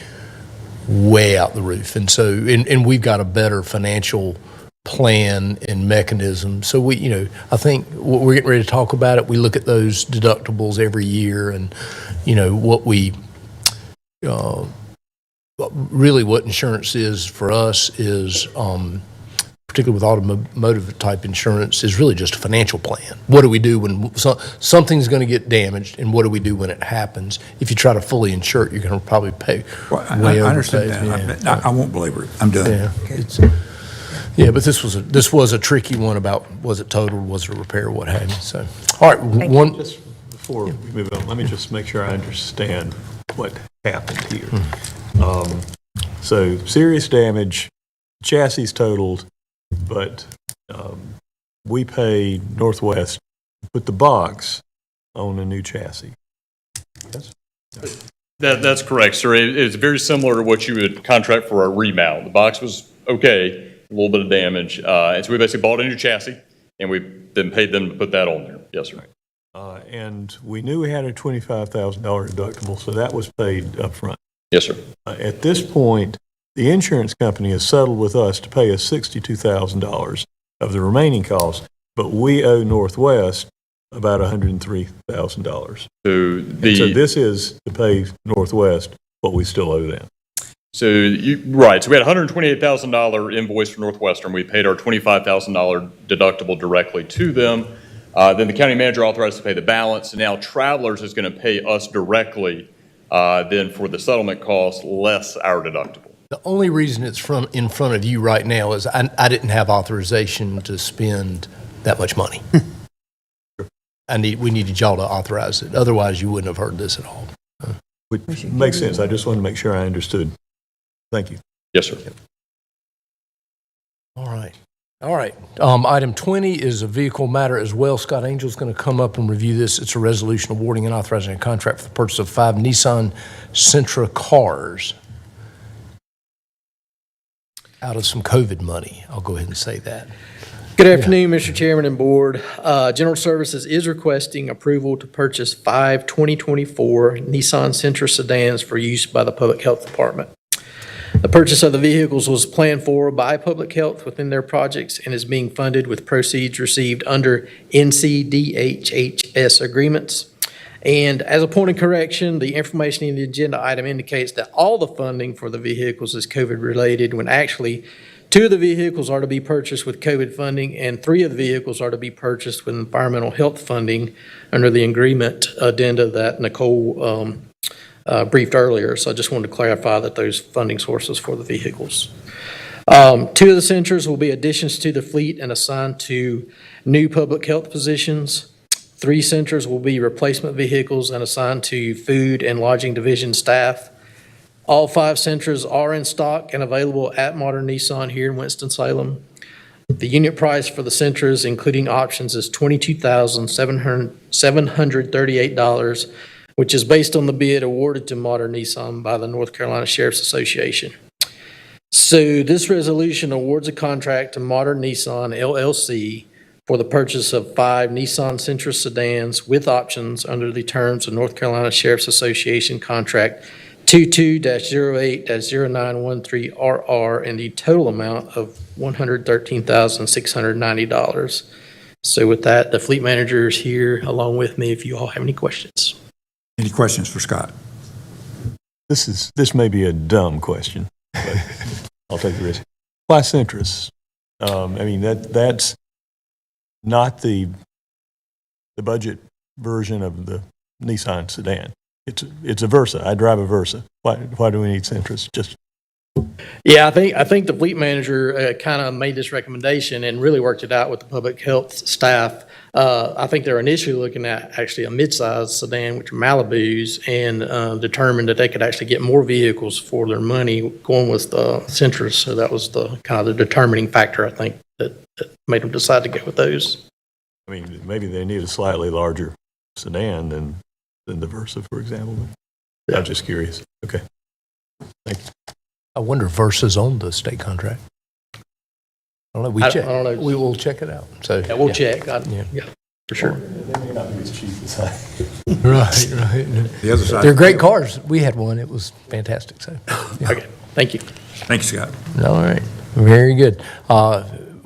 way out the roof. And so, and we've got a better financial plan and mechanism. So I think we're getting ready to talk about it. We look at those deductibles every year, and what we really what insurance is for us is, particularly with automotive type insurance, is really just a financial plan. What do we do when something's going to get damaged, and what do we do when it happens? If you try to fully insure it, you're going to probably pay way I understand overpay. that. I won't belabor it. I'm done. Yeah, but this was a tricky one about, was it totaled, was it a repair, what have you. So, all right, Just before we move on, let me just make sure I understand what happened here. So serious damage, chassis totaled, but we pay Northwest to put the box on a new chassis. Yes? That's correct, sir. It's very similar to what you would contract for a remount. The box was okay, a little bit of damage, and so we basically bought a new chassis, and we then paid them to put that on there. Yes, sir. And we knew we had a $25,000 deductible, so that was paid up front. Yes, sir. At this point, the insurance company has settled with us to pay us $62,000 of the remaining costs, but we owe Northwest about $103,000. So So this is to pay Northwest what we still owe them. So right. So we had a $128,000 invoice for Northwestern. We paid our $25,000 deductible directly to them. Then the county manager authorized to pay the balance. And now Travelers is going to pay us directly then for the settlement costs less our deductible. The only reason it's in front of you right now is I didn't have authorization to spend that much money. We needed y'all to authorize it. Otherwise, you wouldn't have heard this at all. Which makes sense. I just wanted to make sure I understood. Thank you. Yes, sir. All right. Item 20 is a vehicle matter as well. Scott Angel's going to come up and review this. It's a resolution awarding and authorizing a contract for the purchase of 5 Nissan Sentra cars out of some COVID money. I'll go ahead and say that. Good afternoon, Mr. Chairman and Board. General Services is requesting approval to purchase 5 2024 Nissan Sentra sedans for use by the Public Health Department. The purchase of the vehicles was planned for by Public Health within their projects and is being funded with proceeds received under NCDHHS agreements. And as a point of correction, the information in the agenda item indicates that all the funding for the vehicles is COVID-related, when actually 2 of the vehicles are to be purchased with COVID funding, and 3 of the vehicles are to be purchased with environmental health funding under the agreement addenda that Nicole briefed earlier. So I just wanted to clarify that those funding sources for the vehicles. 2 of the Sentras will be additions to the fleet and assigned to new public health positions. 3 Sentras will be replacement vehicles and assigned to food and lodging division staff. All 5 Sentras are in stock and available at Modern Nissan here in Winston-Salem. The unit price for the Sentras, including options, is $22,738, which is based on the bid awarded to Modern Nissan by the North Carolina Sheriff's Association. So this resolution awards a contract to Modern Nissan LLC for the purchase of 5 Nissan Sentra sedans with options under the terms of North Carolina Sheriff's Association contract 22-08-0913RR in the total amount of $113,690. So with that, the fleet manager is here along with me if you all have any questions. Any questions for Scott? This may be a dumb question, but I'll take the risk. Class Sentras. That's not the budget version of the Nissan sedan. It's a Versa. I drive a Versa. Why do we need Sentras? Yeah, I think the fleet manager kind of made this recommendation and really worked it out with the public health staff. I think they're initially looking at actually a mid-size sedan, which are Malibus, and determined that they could actually get more vehicles for their money going with the Sentras. So that was the kind of the determining factor, I think, that made them decide to go with those. Maybe they need a slightly larger sedan than the Versa, for example. I'm just curious. Okay. Thank you. I wonder if Versa's on the state contract. I don't know. I don't know. We will check it out. So Yeah, we'll check. Yeah, for sure. They may not be as cheap as I. Right. The other side. They're great cars. We had one. It was fantastic. So, yeah. Okay, thank you. Thank you, Scott. All right. Very good.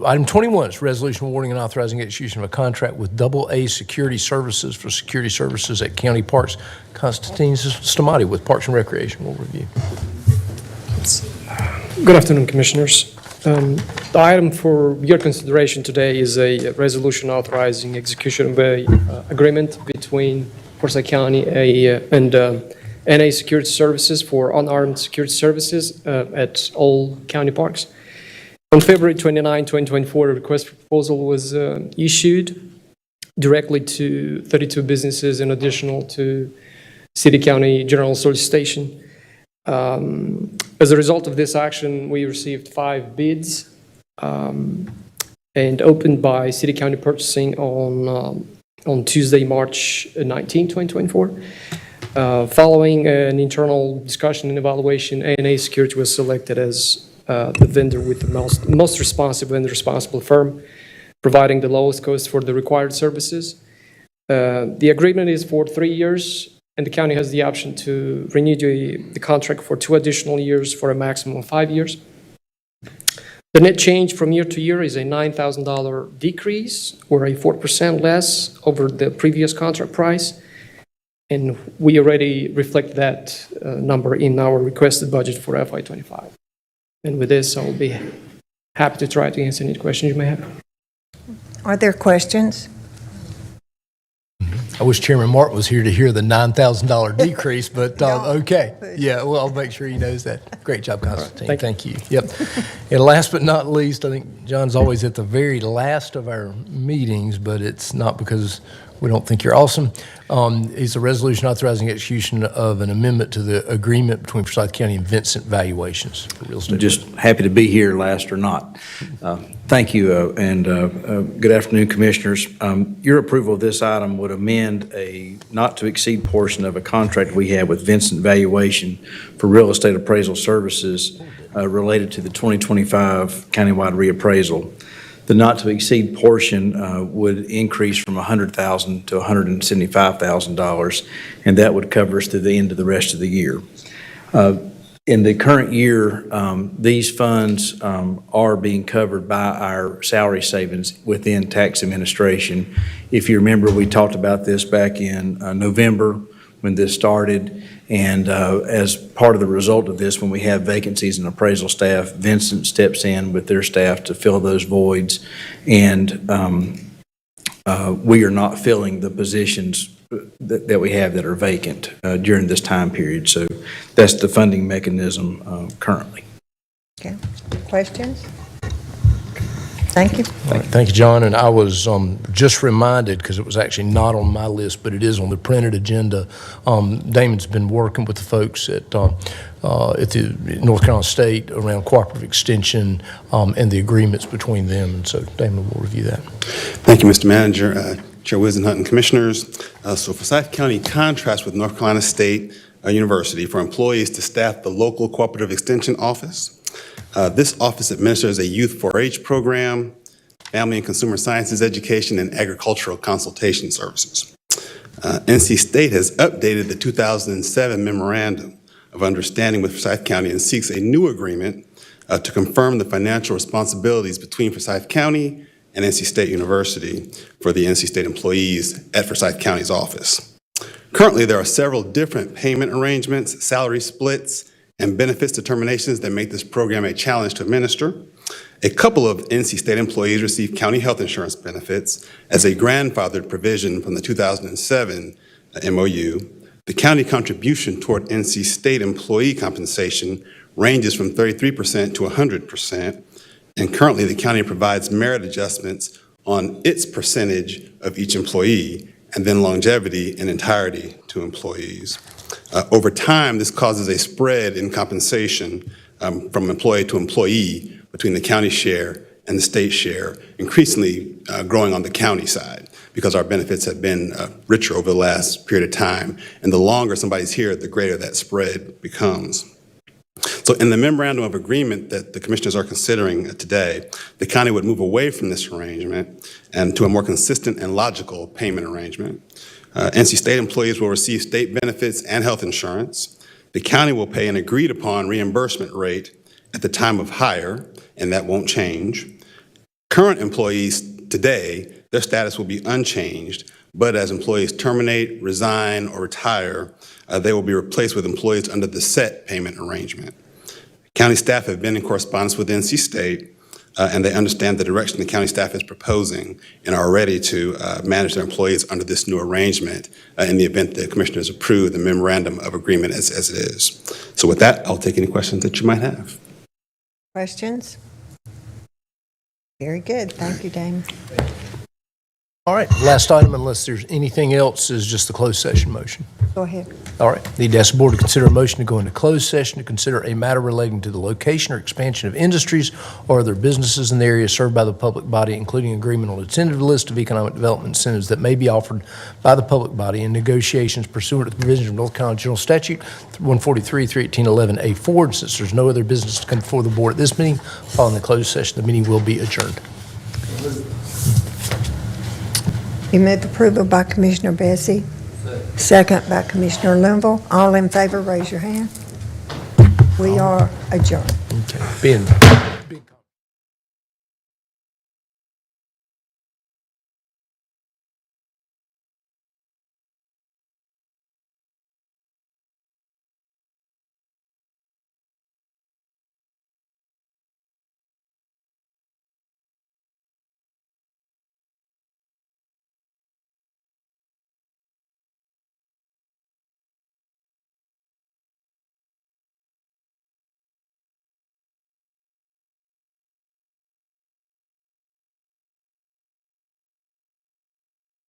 Item 21 is resolution awarding and authorizing execution of a contract with AA Security Services for security services at county parks. Constantine Stamati with Parks and Recreation will review. Good afternoon, Commissioners. The item for your consideration today is a resolution authorizing execution of an agreement between Forsyth County and NA Security Services for unarmed security services at all county parks. On February 29, 2024, a request for proposal was issued directly to 32 businesses and additional to city-county general solicitation. As a result of this action, we received 5 bids and opened by city-county purchasing on Tuesday, March 19, 2024. Following an internal discussion and evaluation, A&A Security was selected as the vendor with the most responsible and responsible firm, providing the lowest cost for the required services. The agreement is for 3 years, and the county has the option to renew the contract for 2 additional years for a maximum of 5 years. The net change from year to year is a $9,000 decrease, or a 4% less over the previous contract price. And we already reflect that number in our requested budget for FY25. And with this, I will be happy to try to answer any questions you may have. Are there questions? I wish Chairman Martin was here to hear the $9,000 decrease, but okay. Yeah, well, I'll make sure he knows that. Great job, Constantine. Thank you. Yep. And last but not least, I think John's always at the very last of our meetings, but it's not because we don't think you're awesome. It's a resolution authorizing execution of an amendment to the agreement between Forsyth County and Vincent Valuations for real estate. Just happy to be here, last or not. Thank you, and good afternoon, Commissioners. Your approval of this item would amend a not-to-exceed portion of a contract we have with Vincent Valuation for real estate appraisal services related to the 2025 countywide reappraisal. The not-to-exceed portion would increase from $100,000 to $175,000, and that would cover us through the end of the rest of the year. In the current year, these funds are being covered by our salary savings within tax administration. If you remember, we talked about this back in November when this started, and as part of the result of this, when we have vacancies in appraisal staff, Vincent steps in with their staff to fill those voids, and we are not filling the positions that we have that are vacant during this time period. So that's the funding mechanism currently. Okay. Questions? Thank you. All right, thank you, John. And I was just reminded, because it was actually not on my list, but it is on the printed agenda. Damon's been working with the folks at the North Carolina State around cooperative extension and the agreements between them. And so Damon will review that. Thank you, Mr. Manager, Chair Wisenhunt and Commissioners. So Forsyth County contracts with North Carolina State University for employees to staff the local cooperative extension office. This office administers a youth 4-H program, family and consumer sciences education, and agricultural consultation services. NC State has updated the 2007 Memorandum of Understanding with Forsyth County and seeks a new agreement to confirm the financial responsibilities between Forsyth County and NC State University for the NC State employees at Forsyth County's office. Currently, there are several different payment arrangements, salary splits, and benefits determinations that make this program a challenge to administer. A couple of NC State employees receive county health insurance benefits as a grandfathered provision from the 2007 MOU. The county contribution toward NC State employee compensation ranges from 33% to 100%, and currently the county provides merit adjustments on its percentage of each employee, and then longevity in entirety to employees. Over time, this causes a spread in compensation from employee to employee between the county share and the state share, increasingly growing on the county side because our benefits have been richer over the last period of time. And the longer somebody's here, the greater that spread becomes. So in the memorandum of agreement that the commissioners are considering today, the county would move away from this arrangement and to a more consistent and logical payment arrangement. NC State employees will receive state benefits and health insurance. The county will pay an agreed upon reimbursement rate at the time of hire, and that won't change. Current employees today, their status will be unchanged, but as employees terminate, resign, or retire, they will be replaced with employees under the set payment arrangement. County staff have been in correspondence with NC State, and they understand the direction the county staff is proposing and are ready to manage their employees under this new arrangement in the event the commissioners approve the memorandum of agreement as it is. So with that, I'll take any questions that you might have. Questions? Very good. Thank you, Damon. All right, last item, unless there's anything else, is just the closed session motion. Go ahead. All right, need to ask the board to consider a motion to go into closed session to consider a matter relating to the location or expansion of industries or other businesses in the area served by the public body, including agreement on a tentative list of economic development incentives that may be offered by the public body in negotiations pursuant to the provisions of North Carolina General Statute 143, 31811A4. And since there's no other business to come before the board at this meeting, following the closed session, the meeting will be adjourned. You move approval by Commissioner Bessie. Second by Commissioner Linville. All in favor, raise your hand. We are adjourned. Being